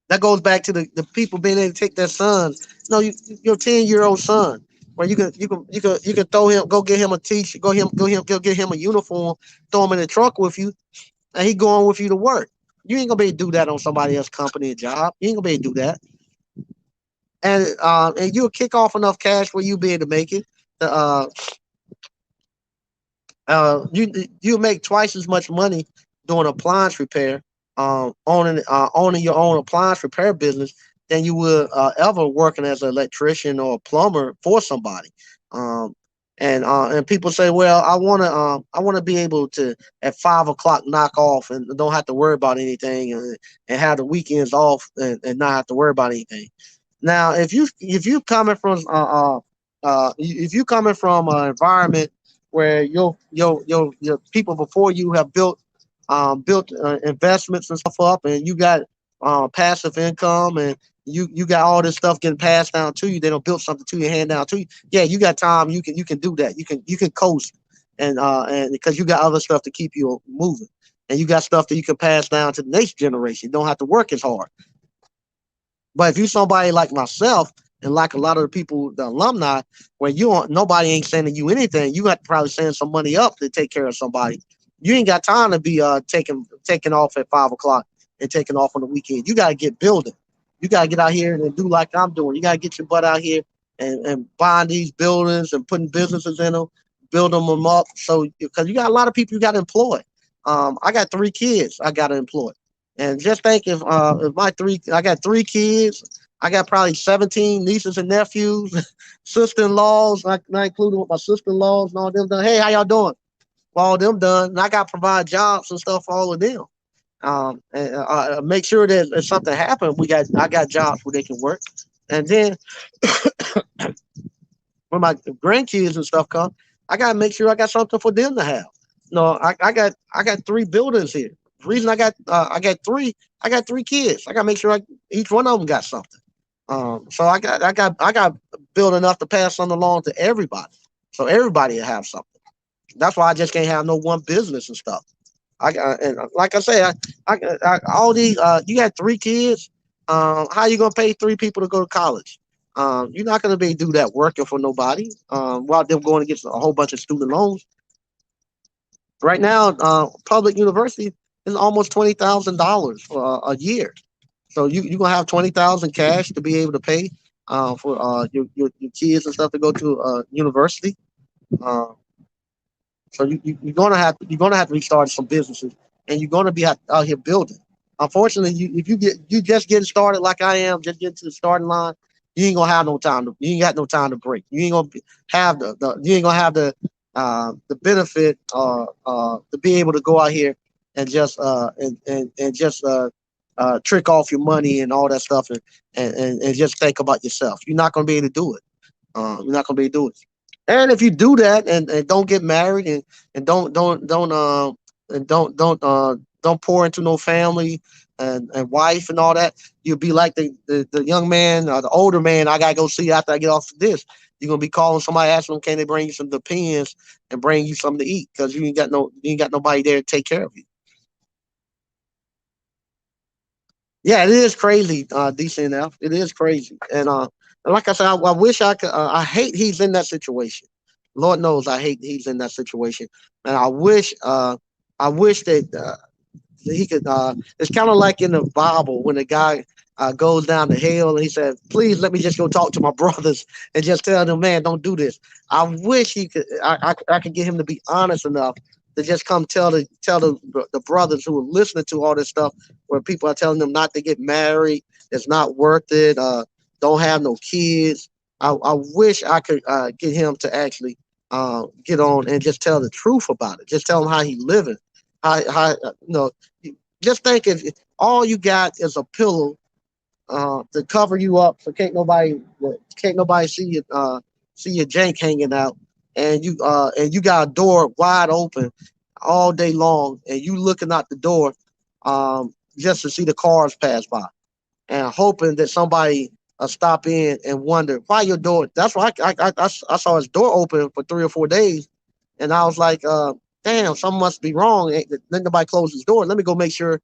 [SPEAKER 1] the people being able to take their sons. No, your 10-year-old son, where you can throw him, go get him a t-shirt, go get him a uniform, throw him in the truck with you, and he going with you to work. You ain't gonna be able to do that on somebody else's company or job. You ain't gonna be able to do that. And you'll kick off enough cash where you be able to make it. Uh, you make twice as much money doing appliance repair, owning your own appliance repair business than you would ever working as an electrician or a plumber for somebody. Um, and people say, well, I want to be able to at 5 o'clock knock off and don't have to worry about anything, and have the weekends off, and not have to worry about anything. Now, if you coming from if you coming from an environment where your people before you have built investments and stuff up, and you got passive income, and you got all this stuff getting passed down to you. They don't build something to you, hand down to you. Yeah, you got time. You can do that. You can coast, and because you got other stuff to keep you moving, and you got stuff that you can pass down to the next generation. You don't have to work as hard. But if you somebody like myself and like a lot of the people, the alumni, where you don't, nobody ain't sending you anything, you got to probably send some money up to take care of somebody. You ain't got time to be taking off at 5 o'clock and taking off on the weekend. You got to get building. You got to get out here and do like I'm doing. You got to get your butt out here and buying these buildings and putting businesses in them, building them up. So because you got a lot of people you got to employ. I got 3 kids I got to employ. And just think if I got 3 kids, I got probably 17 nieces and nephews, sister-in-laws, not including with my sister-in-laws and all them done. Hey, how y'all doing? All them done, and I got to provide jobs and stuff for all of them. And make sure that if something happened, I got jobs where they can work. And then when my grandkids and stuff come, I gotta make sure I got something for them to have. No, I got 3 buildings here. The reason I got 3 kids. I gotta make sure each one of them got something. So I got built enough to pass something along to everybody, so everybody will have something. That's why I just can't have no one business and stuff. And like I say, all these you got 3 kids. How you gonna pay 3 people to go to college? You're not gonna be do that working for nobody. While them going to get a whole bunch of student loans right now. Public university is almost $20,000 for a year. So you gonna have 20,000 cash to be able to pay for your kids and stuff to go to university. Uh, so you're gonna have to restart some businesses, and you're gonna be out here building. Unfortunately, if you just getting started like I am, just getting to the starting line, you ain't gonna have no time to you ain't got no time to break. You ain't gonna have the you ain't gonna have the benefit to be able to go out here and just trick off your money and all that stuff, and just think about yourself. You're not gonna be able to do it. You're not gonna be able to do it. And if you do that and don't get married and don't pour into no family and wife and all that, you'll be like the young man or the older man I gotta go see after I get off of this. You're gonna be calling somebody, asking them, can they bring you some depends and bring you something to eat, because you ain't got nobody there to take care of you. Yeah, it is crazy, DCNF. It is crazy, and like I said, I wish I could. I hate he's in that situation. Lord knows I hate he's in that situation, and I wish that he could. It's kind of like in the Bible when the guy goes down to hell and he said, "Please let me just go talk to my brothers and just tell them, man, don't do this." I wish he could. I could get him to be honest enough to just come tell the brothers who are listening to all this stuff, where people are telling them not to get married, it's not worth it. Don't have no kids. I wish I could get him to actually get on and just tell the truth about it. Just tell him how he living. How just think if all you got is a pillow to cover you up, so can't nobody see your jank hanging out, and you got a door wide open all day long, and you looking out the door just to see the cars pass by, and hoping that somebody stop in and wonder why your door. That's why I saw his door open for 3 or 4 days, and I was like, damn, something must be wrong. Then nobody closed his door. Let me go make sure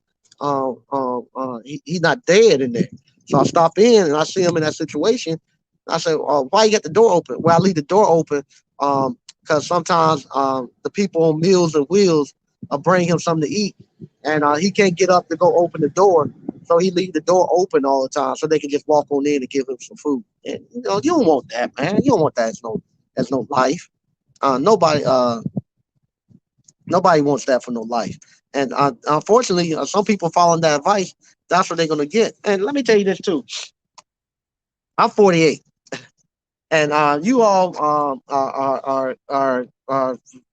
[SPEAKER 1] he's not dead in there. So I stop in and I see him in that situation. I say, why you got the door open? Well, I leave the door open because sometimes the people on Meals and Wheels bring him something to eat, and he can't get up to go open the door. So he leave the door open all the time so they can just walk on in and give him some food. And you don't want that, man. You don't want that as no life. Nobody nobody wants that for no life. And unfortunately, some people following that advice, that's what they're gonna get. And let me tell you this too. I'm 48, And you all are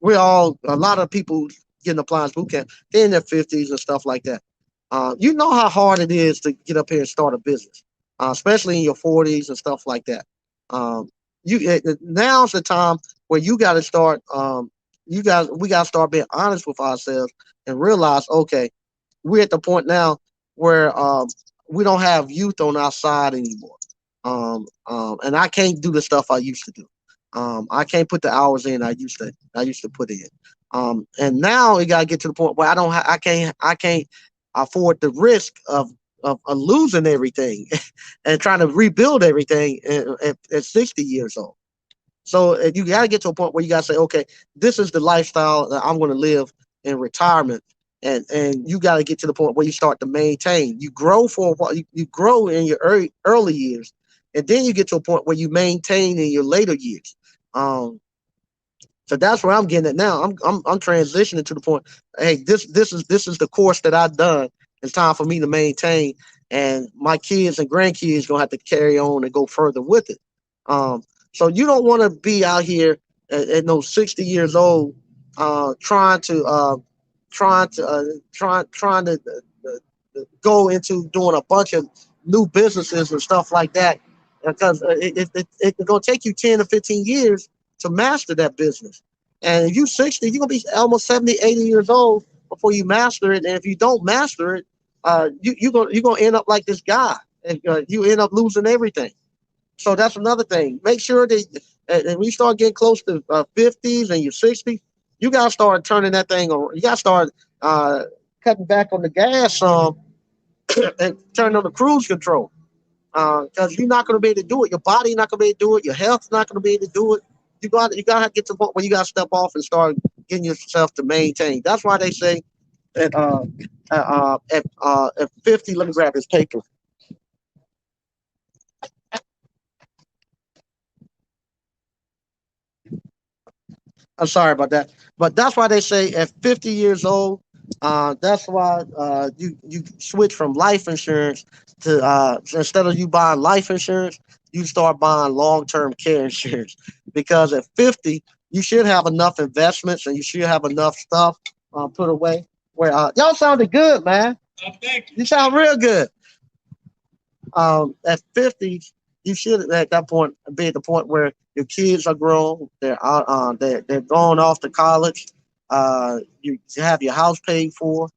[SPEAKER 1] we all a lot of people getting appliance boot camp. They're in their 50s and stuff like that. You know how hard it is to get up here and start a business, especially in your 40s and stuff like that. Um, now's the time where you got to start. We got to start being honest with ourselves and realize, okay, we're at the point now where we don't have youth on our side anymore. And I can't do the stuff I used to do. I can't put the hours in I used to put in. And now it got to get to the point where I can't afford the risk of losing everything and trying to rebuild everything at 60 years old. So you got to get to a point where you got to say, okay, this is the lifestyle that I'm going to live in retirement, and you got to get to the point where you start to maintain. You grow for a while. You grow in your early years, and then you get to a point where you maintain in your later years. Um, so that's where I'm getting at now. I'm transitioning to the point. Hey, this is the course that I've done. It's time for me to maintain, and my kids and grandkids gonna have to carry on and go further with it. Um, so you don't want to be out here at no 60 years old, trying to trying to go into doing a bunch of new businesses and stuff like that, because it's going to take you 10 to 15 years to master that business. And if you're 60, you're going to be almost 70, 80 years old before you master it. And if you don't master it, you're going to end up like this guy. And you end up losing everything. So that's another thing. Make sure that when you start getting close to 50s and you're 60, you got to start turning that thing on. You got to start uh, cutting back on the gas some and turning on the cruise control, because you're not going to be able to do it. Your body not going to be able to do it. Your health's not going to be able to do it. You got to get to the point where you got to step off and start getting yourself to maintain. That's why they say that at 50, let me grab this paper. I'm sorry about that, but that's why they say at 50 years old. That's why you switch from life insurance to instead of you buying life insurance, you start buying long term care insurance, because at 50 you should have enough investments and you should have enough stuff put away. Where y'all sounded good, man. You sound real good. At 50, you should at that point be at the point where your kids are grown, they're out, they're going off to college. You have your house paid for.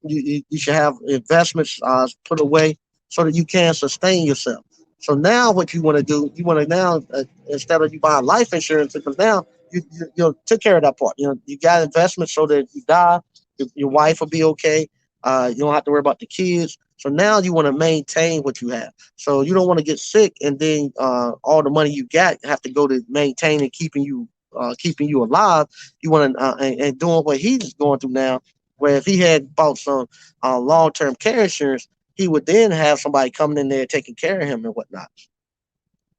[SPEAKER 1] You should have investments put away so that you can sustain yourself. So now, what you want to do, you want to now instead of you buying life insurance, because now you took care of that part. You got investments so that you die, your wife will be okay. You don't have to worry about the kids. So now you want to maintain what you have. So you don't want to get sick and then all the money you got have to go to maintaining keeping you alive. You want to and doing what he's going through now, where if he had bought some long term care insurance, he would then have somebody coming in there taking care of him and whatnot.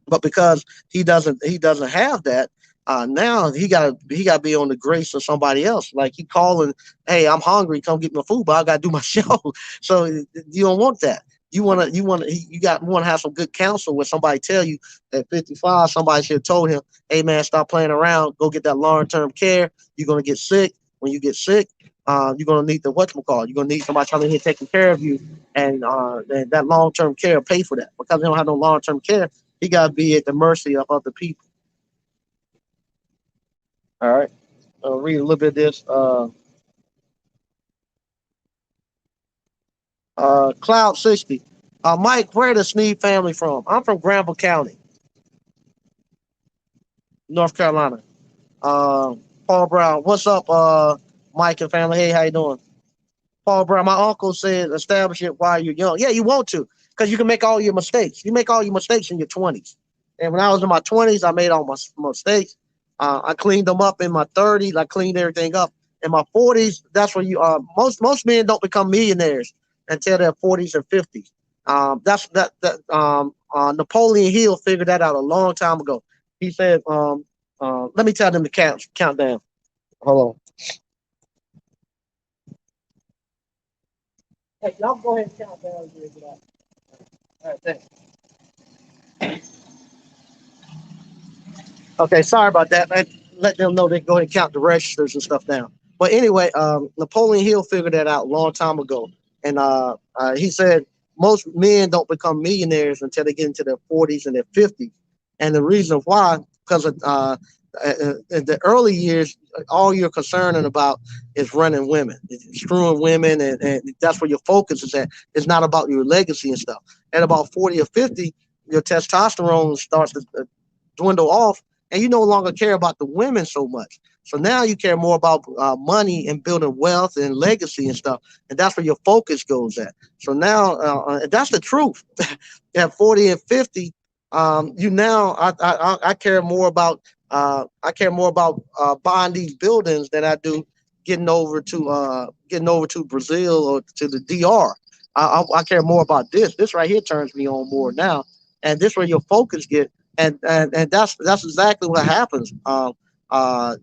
[SPEAKER 1] But because he doesn't have that, now he got to be on the grace of somebody else. Like he calling, hey, I'm hungry, come get my food, but I got to do my show. So you don't want that. You want to have some good counsel where somebody tell you at 55, somebody should have told him, hey man, stop playing around, go get that long term care. You're gonna get sick. When you get sick, you're gonna need the whatchamacallit. You're gonna need somebody coming here taking care of you, and that long term care pay for that. Because they don't have no long term care, he got to be at the mercy of other people. All right. I'll read a little bit of this. Cloud 60. Mike, where the Sneed family from? I'm from Granville County, North Carolina. Uh, Paul Brown. What's up, Mike and family? Hey, how you doing? Paul Brown, my uncle said establish it while you're young. Yeah, you want to, because you can make all your mistakes. You make all your mistakes in your 20s. And when I was in my 20s, I made all my mistakes. I cleaned them up in my 30s. I cleaned everything up. In my 40s, that's when most men don't become millionaires until their 40s and 50s. Napoleon Hill figured that out a long time ago. He said, let me tell them to count down. Hold on. Hey, y'all go ahead and count down. All right, thanks. Okay, sorry about that. Let them know they go ahead and count the registers and stuff down. But anyway, Napoleon Hill figured that out a long time ago, and he said most men don't become millionaires until they get into their 40s and their 50s, and the reason why, because of in the early years, all you're concerning about is running women, screwing women, and that's where your focus is at. It's not about your legacy and stuff. At about 40 or 50, your testosterone starts to dwindle off, and you no longer care about the women so much. So now you care more about money and building wealth and legacy and stuff, and that's where your focus goes at. So now that's the truth. At 40 and 50, you now I care more about buying these buildings than I do getting over to Brazil or to the DR. I care more about this. This right here turns me on more now, and this where your focus get, and that's exactly what happens.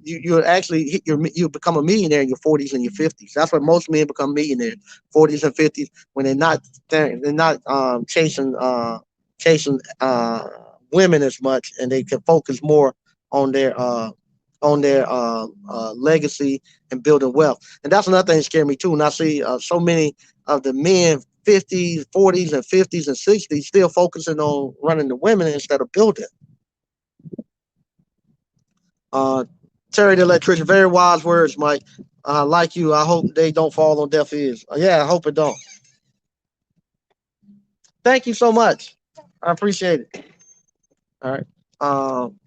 [SPEAKER 1] You actually you become a millionaire in your 40s and your 50s. That's what most men become millionaires, 40s and 50s, when they're not chasing women as much, and they can focus more on their legacy and building wealth. And that's another thing that scared me too. And I see so many of the men 50s, 40s, and 50s and 60s still focusing on running the women instead of building. Uh, Terry the electrician, very wise words, Mike. Like you, I hope they don't fall on deaf ears. Yeah, I hope it don't. Thank you so much. I appreciate it. All right. Um,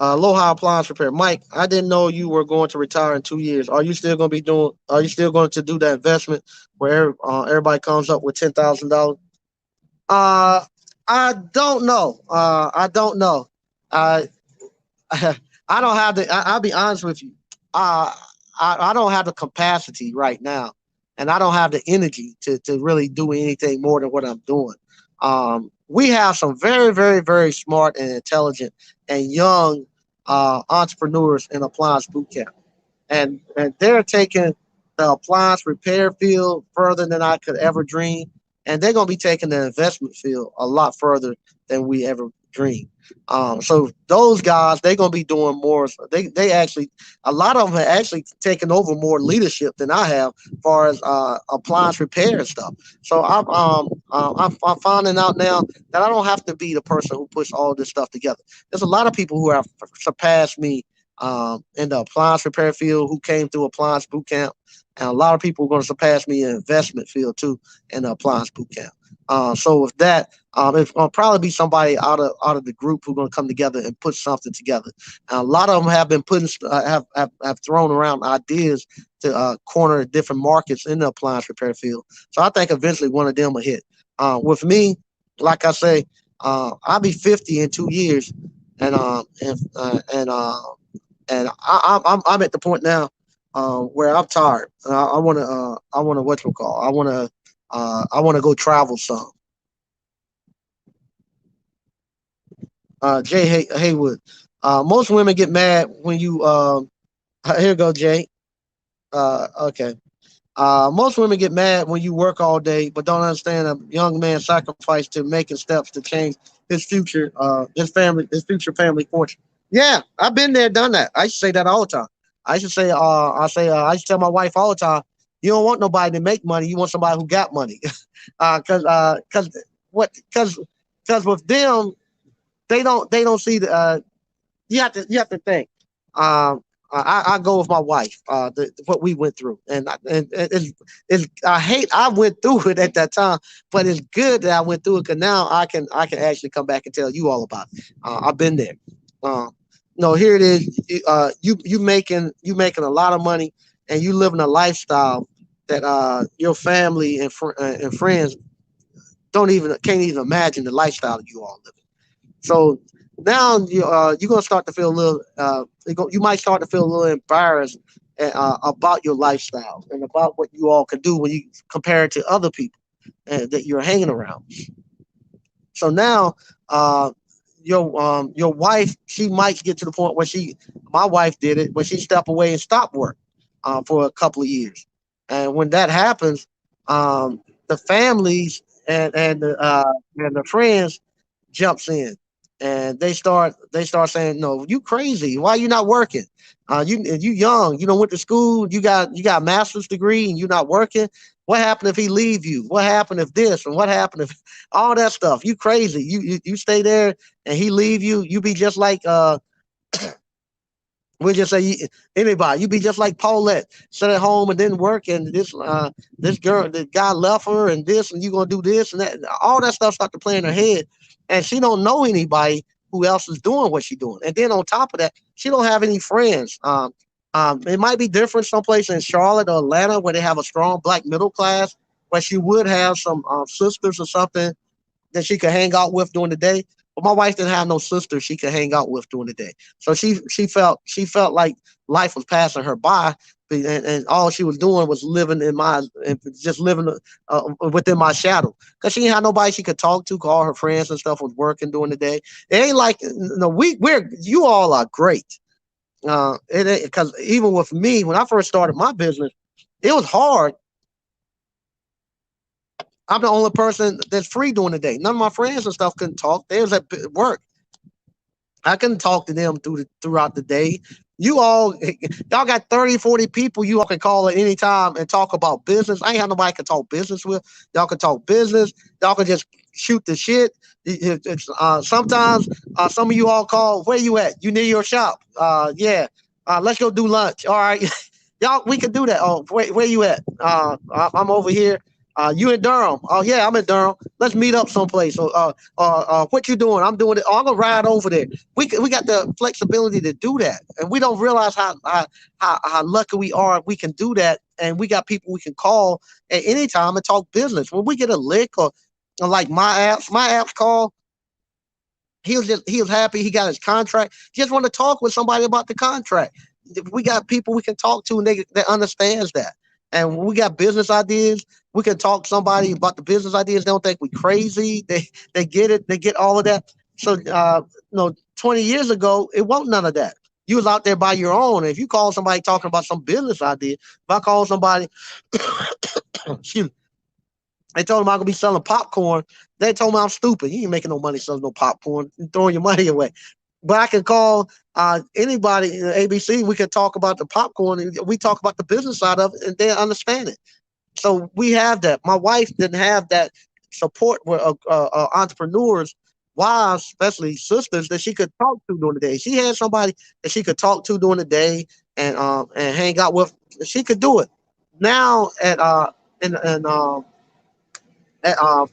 [SPEAKER 1] Aloha Appliance Repair. Mike, I didn't know you were going to retire in 2 years. Are you still going to be doing? Are you still going to do that investment where everybody comes up with $10,000? Uh, I don't know. I don't know. I I don't have the. I'll be honest with you. Uh, I don't have the capacity right now, and I don't have the energy to really do anything more than what I'm doing. We have some very, very, very smart and intelligent and young entrepreneurs in Appliance Bootcamp, and they're taking the appliance repair field further than I could ever dream, and they're going to be taking the investment field a lot further than we ever dreamed. So those guys, they're going to be doing more. They actually, a lot of them have actually taken over more leadership than I have, as far as appliance repair and stuff. So I'm finding out now that I don't have to be the person who puts all this stuff together. There's a lot of people who have surpassed me in the appliance repair field who came through appliance boot camp, and a lot of people are going to surpass me in the investment field too in the appliance boot camp. So with that, it's going to probably be somebody out of the group who's going to come together and put something together. And a lot of them have been putting have thrown around ideas to corner different markets in the appliance repair field. So I think eventually one of them will hit. With me, like I say, I'll be 50 in 2 years, and I'm at the point now where I'm tired. I want to what you call I want to go travel some. Jay Haywood. Most women get mad when you. Here go Jay. Okay. Most women get mad when you work all day, but don't understand a young man sacrificed to making steps to change his future family fortune. Yeah, I've been there, done that. I used to say that all the time. I used to tell my wife all the time, you don't want nobody to make money. You want somebody who got money. Because with them, they don't see the you have to think. I go with my wife. What we went through, and I hate I went through it at that time, but it's good that I went through it because now I can actually come back and tell you all about it. I've been there. Uh, no, here it is. You making a lot of money, and you living a lifestyle that your family and friends don't even can't even imagine the lifestyle that you all live. So now you're gonna start to feel a little. You might start to feel a little embarrassed about your lifestyle and about what you all can do when you compare it to other people that you're hanging around. So now, your wife, she might get to the point where my wife did it, where she step away and stop work for a couple of years, and when that happens, the families and the friends jumps in, and they start saying, "No, you crazy. Why you not working? You young. You know, went to school. You got a master's degree, and you not working. What happened if he leave you? What happened if this? And what happened if all that stuff? You crazy. You stay there and he leave you. You be just like we'll just say anybody. You be just like Paulette, sit at home and didn't work, and this girl, the guy left her, and this, and you gonna do this and that. All that stuff start to play in her head, and she don't know anybody who else is doing what she doing. And then on top of that, she don't have any friends. It might be different someplace in Charlotte or Atlanta where they have a strong black middle class, where she would have some sisters or something that she could hang out with during the day. But my wife didn't have no sister she could hang out with during the day. So she felt like life was passing her by, and all she was doing was living in my and just living within my shadow. Cause she didn't have nobody she could talk to. 'Cause all her friends and stuff was working during the day. It ain't like no we're you all are great. Because even with me when I first started my business, it was hard. I'm the only person that's free during the day. None of my friends and stuff couldn't talk. They was at work. I couldn't talk to them throughout the day. You all, y'all got 30, 40 people you all can call at any time and talk about business. I ain't have nobody I can talk business with. Y'all can talk business. Y'all can just shoot the shit. Sometimes some of you all call, where you at? You near your shop? Yeah. Let's go do lunch. All right. Y'all, we can do that. Oh, where you at? I'm over here. You in Durham? Oh yeah, I'm in Durham. Let's meet up someplace. So, what you doing? I'm doing it. Oh, I'm gonna ride over there. We got the flexibility to do that, and we don't realize how lucky we are. We can do that, and we got people we can call at any time and talk business. When we get a lick or like my apps call. He was happy he got his contract. Just want to talk with somebody about the contract. We got people we can talk to and they that understands that. And when we got business ideas, we can talk to somebody about the business ideas. They don't think we crazy. They get it. They get all of that. So 20 years ago, it wasn't none of that. You was out there by your own. If you call somebody talking about some business idea, if I call somebody, excuse me, they told him I'm gonna be selling popcorn. They told me I'm stupid. You ain't making no money selling no popcorn. You're throwing your money away. But I can call anybody in ABC. We can talk about the popcorn, and we talk about the business side of it, and they understand it. So we have that. My wife didn't have that support with entrepreneurs, wives, especially sisters, that she could talk to during the day. She had somebody that she could talk to during the day and hang out with. She could do it. Now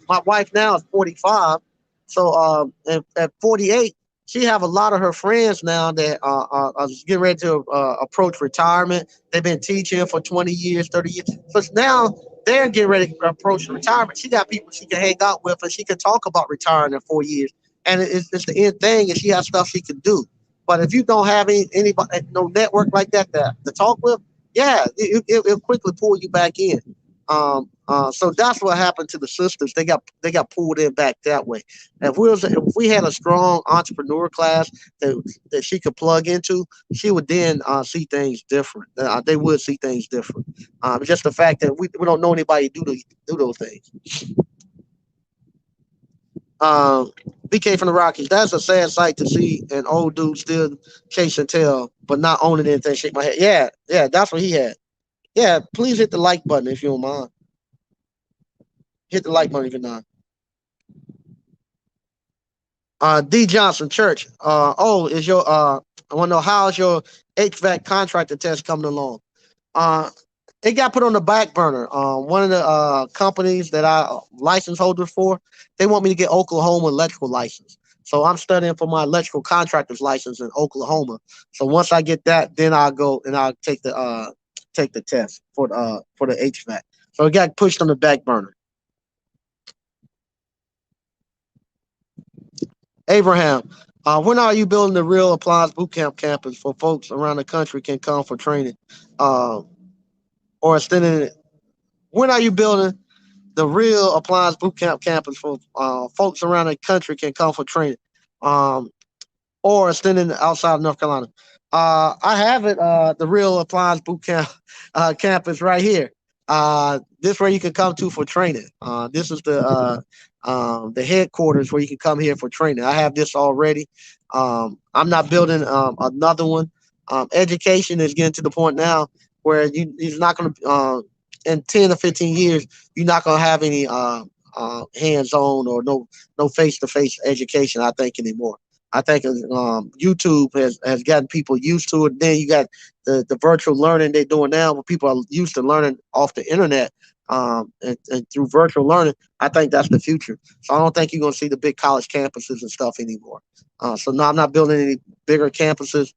[SPEAKER 1] my wife now is 45, so at 48, she have a lot of her friends now that are getting ready to approach retirement. They've been teaching for 20 years, 30 years. So now they're getting ready to approach retirement. She got people she can hang out with, and she can talk about retiring in 4 years. And it's the end thing, and she has stuff she can do. But if you don't have anybody, no network like that to talk with, yeah, it'll quickly pull you back in. So that's what happened to the sisters. They got pulled in back that way. If we had a strong entrepreneur class that she could plug into, she would then see things different. They would see things different. Just the fact that we don't know anybody do those things. Um, BK from the Rockies. That's a sad sight to see an old dude still chasing tail, but not owning anything. Shake my head. Yeah, yeah, that's what he had. Yeah, please hit the like button if you don't mind. Hit the like button if you're not. D Johnson Church. Is your I want to know how's your HVAC contractor test coming along? Uh, it got put on the back burner. One of the companies that I license holder for, they want me to get Oklahoma electrical license. So I'm studying for my electrical contractor's license in Oklahoma. So once I get that, then I'll go and I'll take the test for the HVAC. So it got pushed on the back burner. Abraham, when are you building the real appliance bootcamp campus for folks around the country can come for training, uh, or extending it? When are you building the real appliance bootcamp campus for folks around the country can come for training, um, or extending it outside of North Carolina? I have it, the real appliance bootcamp campus right here. This is where you can come to for training. This is the headquarters where you can come here for training. I have this already. I'm not building another one. Education is getting to the point now where you're not going to in 10 or 15 years you're not going to have any hands-on or no face-to-face education. I think anymore. I think YouTube has gotten people used to it. Then you got the virtual learning they're doing now, where people are used to learning off the internet and through virtual learning. I think that's the future. So I don't think you're going to see the big college campuses and stuff anymore. So no, I'm not building any bigger campuses.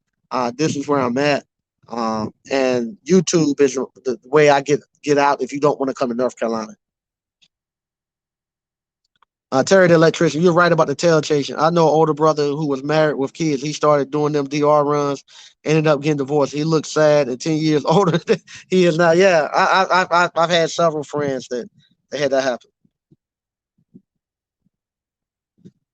[SPEAKER 1] This is where I'm at. And YouTube is the way I get out if you don't want to come to North Carolina. Terry the electrician, you're right about the tail chasing. I know an older brother who was married with kids. He started doing them DR runs, ended up getting divorced. He looked sad and 10 years older than he is now. Yeah, I've had several friends that had that happen.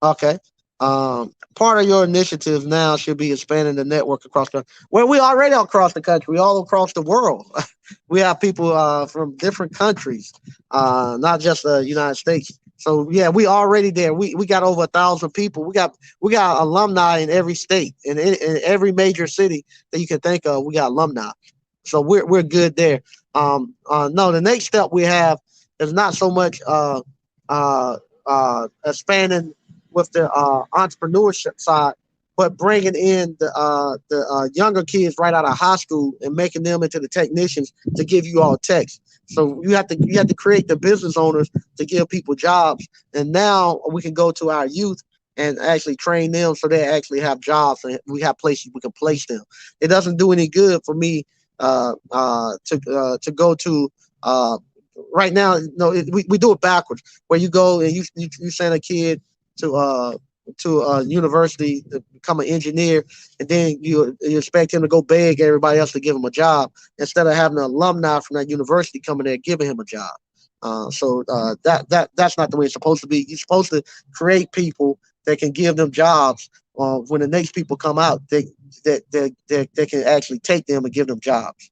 [SPEAKER 1] Okay. Part of your initiative now should be expanding the network across the. Well, we already across the country, all across the world. We have people from different countries, not just the United States. So yeah, we already there. We got over 1,000 people. We got alumni in every state, in every major city that you can think of. We got alumni, so we're good there. No, the next step we have is not so much expanding with the entrepreneurship side, but bringing in the younger kids right out of high school and making them into the technicians to give you all techs. So you have to create the business owners to give people jobs, and now we can go to our youth and actually train them so they actually have jobs and we have places we can place them. It doesn't do any good for me to go to. Right now, no, we do it backwards. Where you go and you send a kid to uh to a university to become an engineer, and then you expect him to go beg everybody else to give him a job instead of having an alumni from that university coming there giving him a job. That's not the way it's supposed to be. You're supposed to create people that can give them jobs. When the next people come out, they can actually take them and give them jobs.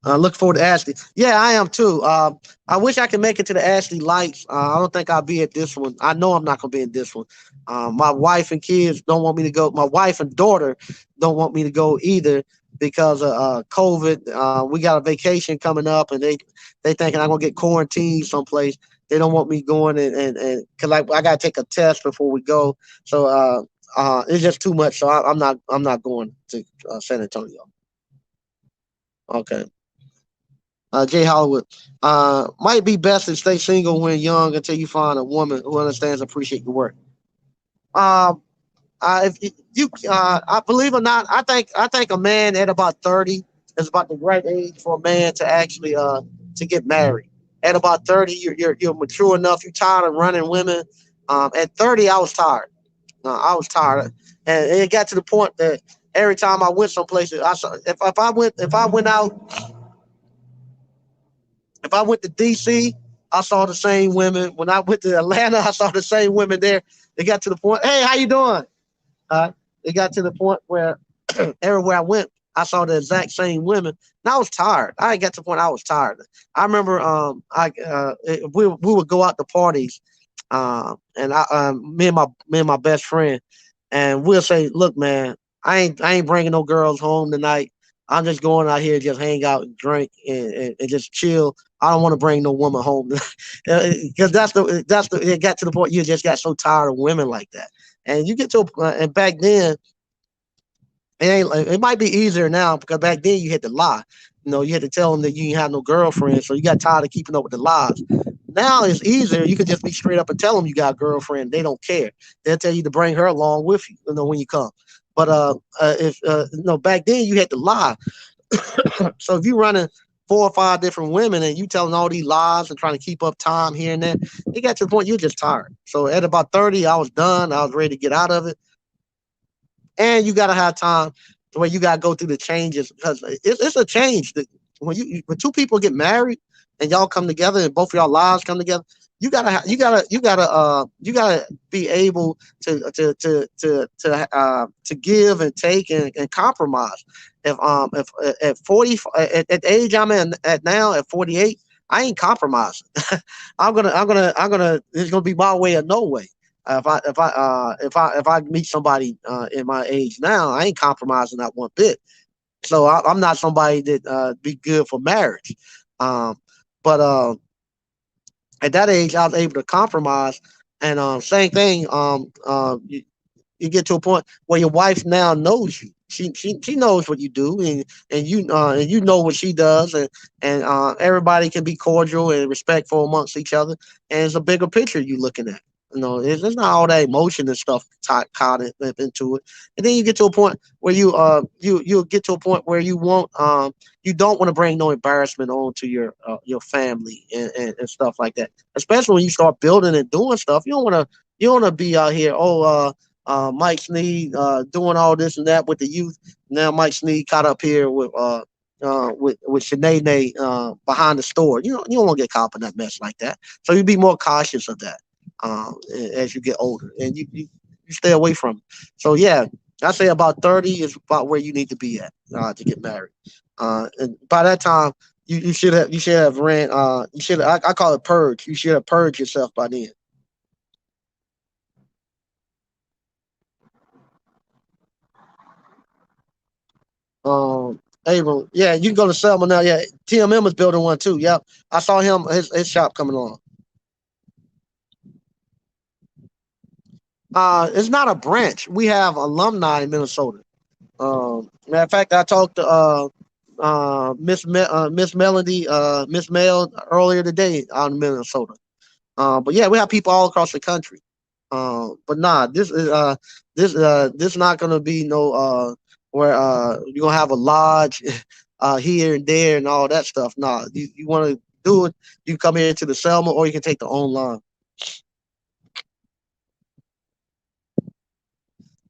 [SPEAKER 1] Look forward to Ashley. Yeah, I am too. I wish I could make it to the Ashley Lights. I don't think I'll be at this one. I know I'm not gonna be in this one. My wife and kids don't want me to go. My wife and daughter don't want me to go either because of COVID. We got a vacation coming up, and they thinking I'm gonna get quarantined someplace. They don't want me going and cause like I gotta take a test before we go. So it's just too much. So I'm not going to San Antonio. Okay. Jay Hollywood. Might be best to stay single when young until you find a woman who understands and appreciate your work. Um, if I believe or not, I think a man at about 30 is about the right age for a man to actually to get married. At about 30, you're mature enough. You're tired of running women. At 30, I was tired. I was tired, and it got to the point that every time I went someplace, if I went out if I went to DC, I saw the same women. When I went to Atlanta, I saw the same women there. It got to the point, hey, how you doing? Uh, it got to the point where everywhere I went, I saw the exact same women. And I was tired. I got to the point I was tired. I remember we would go out to parties, and me and my best friend, and we'll say, look, man, I ain't bringing no girls home tonight. I'm just going out here just hang out and drink and just chill. I don't want to bring no woman home because that's the it got to the point you just got so tired of women like that, and you get to and back then it might be easier now because back then you had to lie. You had to tell them that you didn't have no girlfriend, so you got tired of keeping up with the lies. Now it's easier. You can just be straight up and tell them you got a girlfriend. They don't care. They'll tell you to bring her along with you, when you come. But if back then you had to lie. So if you're running 4 or 5 different women and you telling all these lies and trying to keep up time here and there, it got to the point you're just tired. So at about 30, I was done. I was ready to get out of it. And you got to have time where you got to go through the changes because it's a change. When two people get married and y'all come together and both of y'all lives come together, you gotta be able to give and take and compromise. If at 40 at the age I'm in at now at 48, I ain't compromising. I'm gonna it's gonna be my way or no way. If I meet somebody in my age now, I ain't compromising not one bit. So I'm not somebody that be good for marriage. Um, but at that age, I was able to compromise. And same thing. You get to a point where your wife now knows you. She knows what you do, and you know what she does, and everybody can be cordial and respectful amongst each other. And it's a bigger picture you looking at. It's not all that emotion and stuff caught into it. And then you get to a point where you'll get to a point where you don't want to bring no embarrassment on to your family and stuff like that. Especially when you start building and doing stuff, you don't want to be out here. Mike Sneed doing all this and that with the youth. Now Mike Sneed caught up here with Shanae behind the store. You don't want to get caught up in that mess like that. So you be more cautious of that as you get older, and you stay away from it. So yeah, I say about 30 is about where you need to be at to get married. And by that time, you should have ran. I call it purge. You should have purged yourself by then. Abram, yeah, you can go to Selma now. Yeah, TMM is building one too. Yep, I saw his shop coming on. It's not a branch. We have alumni in Minnesota. Matter of fact, I talked to Miss Melody, Miss Mel earlier today out in Minnesota. But yeah, we have people all across the country. But nah, this not gonna be no where you're gonna have a lodge here and there and all that stuff. Nah, you want to do it, you come here to the Selma or you can take the online.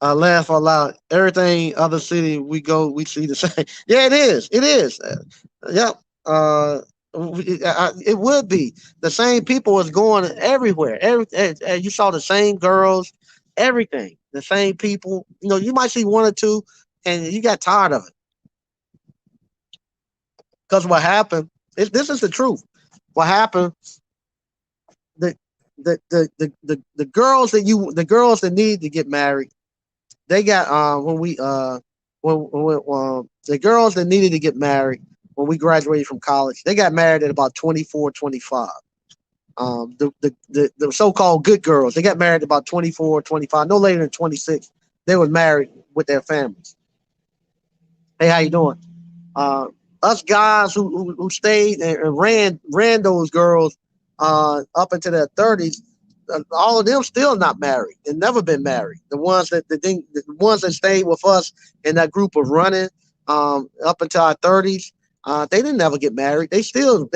[SPEAKER 1] I laugh out loud. Everything other city we go, we see the same. Yeah, it is. It is. Yep. It would be the same people was going everywhere. You saw the same girls, everything. The same people. You might see one or two, and you got tired of it. Because what happened? This is the truth. What happened? The the girls that need to get married, they got when the girls that needed to get married when we graduated from college, they got married at about 24, 25. The so-called good girls, they got married at about 24, 25, no later than 26. They were married with their families. Hey, how you doing? Uh, Us guys who stayed and ran those girls up into their 30s, all of them still not married and never been married. The ones that stayed with us in that group of running up until our 30s, they didn't never get married. They still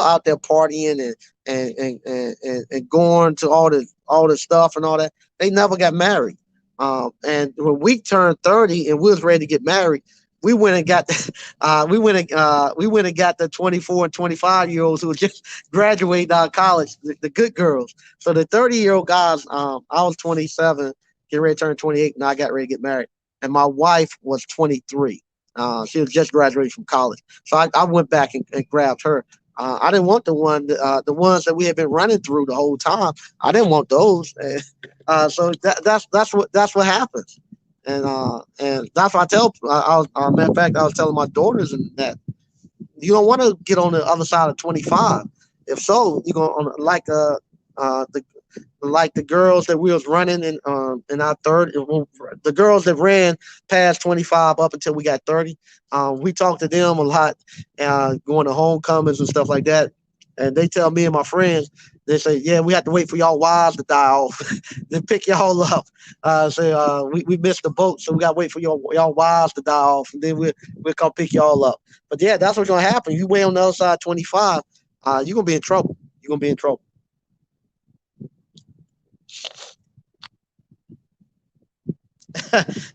[SPEAKER 1] out there partying and going to all the stuff and all that. They never got married. And when we turned 30 and we was ready to get married, we went and got we went and got the 24 and 25-year olds who were just graduating out of college, the good girls. So the 30-year-old guys, I was 27, getting ready to turn 28, and I got ready to get married. And my wife was 23. She was just graduating from college. So I went back and grabbed her. I didn't want the ones that we had been running through the whole time. I didn't want those. So that's what happens. And that's what I tell. Matter of fact, I was telling my daughters and that you don't want to get on the other side of 25. If so, you're gonna the like the girls that we was running in our third, the girls that ran past 25 up until we got 30. We talked to them a lot, going to homecomings and stuff like that. And they tell me and my friends, they say, yeah, we have to wait for y'all wives to die off, then pick y'all up. We missed the boat, so we got to wait for y'all wives to die off, and then we'll come pick y'all up. But yeah, that's what's gonna happen. You wait on the other side 25, you're gonna be in trouble. You're gonna be in trouble.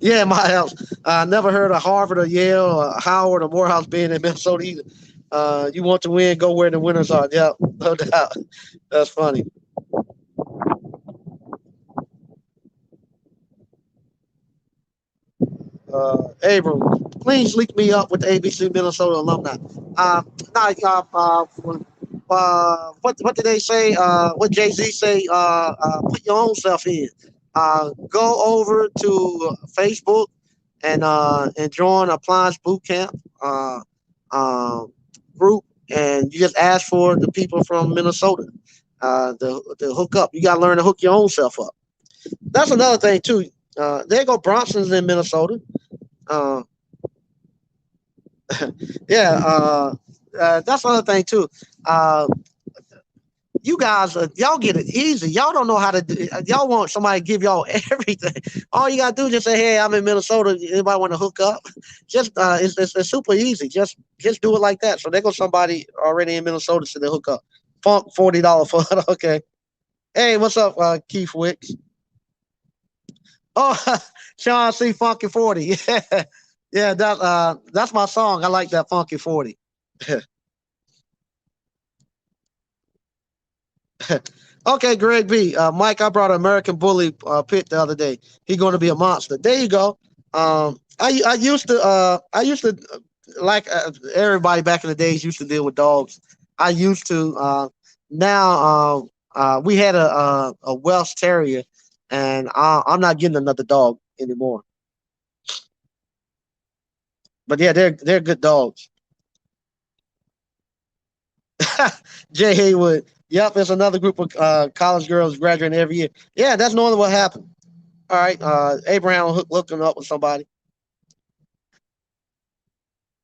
[SPEAKER 1] Yeah, my house. I never heard of Harvard or Yale or Howard or Morehouse being in Minnesota either. You want to win, go where the winners are. Yeah, no doubt. That's funny. Abram, please link me up with the ABC Minnesota alumni. Uh, now, what did they say? What Jay Z say? Put your own self in. Go over to Facebook and join Appliance Boot Camp uh, group, and you just ask for the people from Minnesota to hook up. You got to learn to hook your own self up. That's another thing too. There go Bronson's in Minnesota. Uh, yeah, that's another thing too. Uh, you guys, y'all get it easy. Y'all don't know how to do. Y'all want somebody to give y'all everything. All you gotta do is just say, "Hey, I'm in Minnesota. Anybody want to hook up?" Just it's super easy. Just do it like that. So there goes somebody already in Minnesota to the hook up. Funk $40 for it. Okay. Hey, what's up, Keith Wicks? Oh, Sean C. Funky 40. Yeah, yeah. That's my song. I like that Funky 40. Okay, Greg B. Mike, I brought an American Bully pit the other day. He going to be a monster. There you go. I used to like everybody back in the days used to deal with dogs. I used to. Now we had a Welsh Terrier, and I'm not getting another dog anymore. But yeah, they're good dogs. Jay Haywood. Yep, it's another group of college girls graduating every year. Yeah, that's normally what happened. All right, Abraham hooking up with somebody.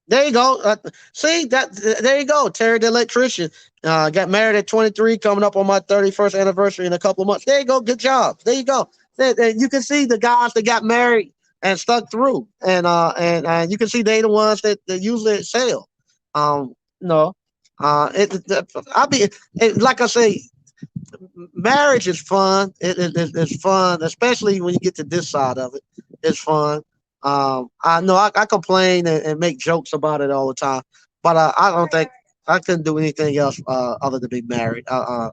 [SPEAKER 1] There you go. See that? There you go. Terry the electrician got married at 23, coming up on my 31st anniversary in a couple of months. There you go. Good job. There you go. You can see the guys that got married and stuck through, and you can see they the ones that usually excel. No, I be like I say, marriage is fun. It's fun, especially when you get to this side of it. It's fun. I know I complain and make jokes about it all the time, but I don't think I couldn't do anything else other than be married. I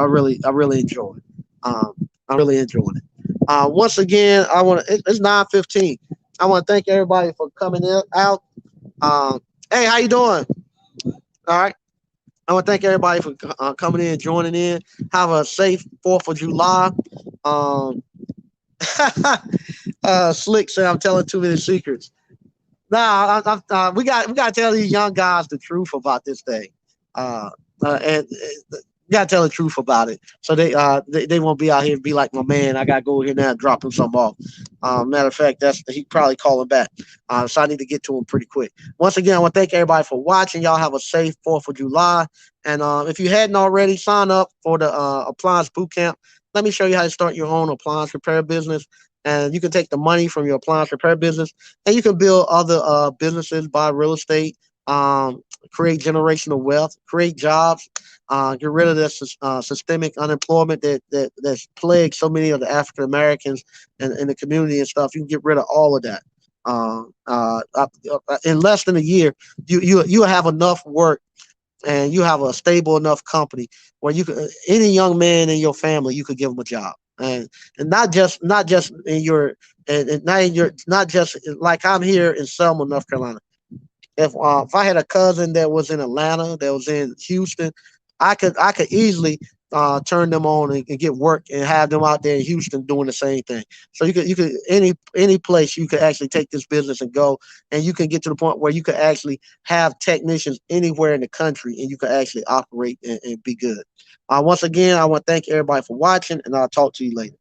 [SPEAKER 1] really enjoy it. I'm really enjoying it. Once again, it's 9:15. I want to thank everybody for coming in out. Um, hey, how you doing? All right. I want to thank everybody for coming in, joining in. Have a safe 4th of July. Um, Slick said I'm telling too many secrets. Nah, we got to tell these young guys the truth about this thing, uh, and you got to tell the truth about it, so they won't be out here and be like my man. I got to go here now and drop him something off. Matter of fact, that's he probably calling back, so I need to get to him pretty quick. Once again, I want to thank everybody for watching. Y'all have a safe 4th of July, and if you hadn't already, sign up for the appliance boot camp. Let me show you how to start your own appliance repair business. And you can take the money from your appliance repair business and you can build other businesses, buy real estate, create generational wealth, create jobs, get rid of this systemic unemployment that's plagued so many of the African Americans in the community and stuff. You can get rid of all of that. In less than a year, you have enough work and you have a stable enough company where you could any young man in your family you could give them a job and not just in your and not in your not just like I'm here in Selma, North Carolina. If I had a cousin that was in Atlanta, that was in Houston, I could easily turn them on and get work and have them out there in Houston doing the same thing. So you could any place you could actually take this business and go, and you can get to the point where you could actually have technicians anywhere in the country, and you could actually operate and be good. Once again, I want to thank everybody for watching, and I'll talk to you later.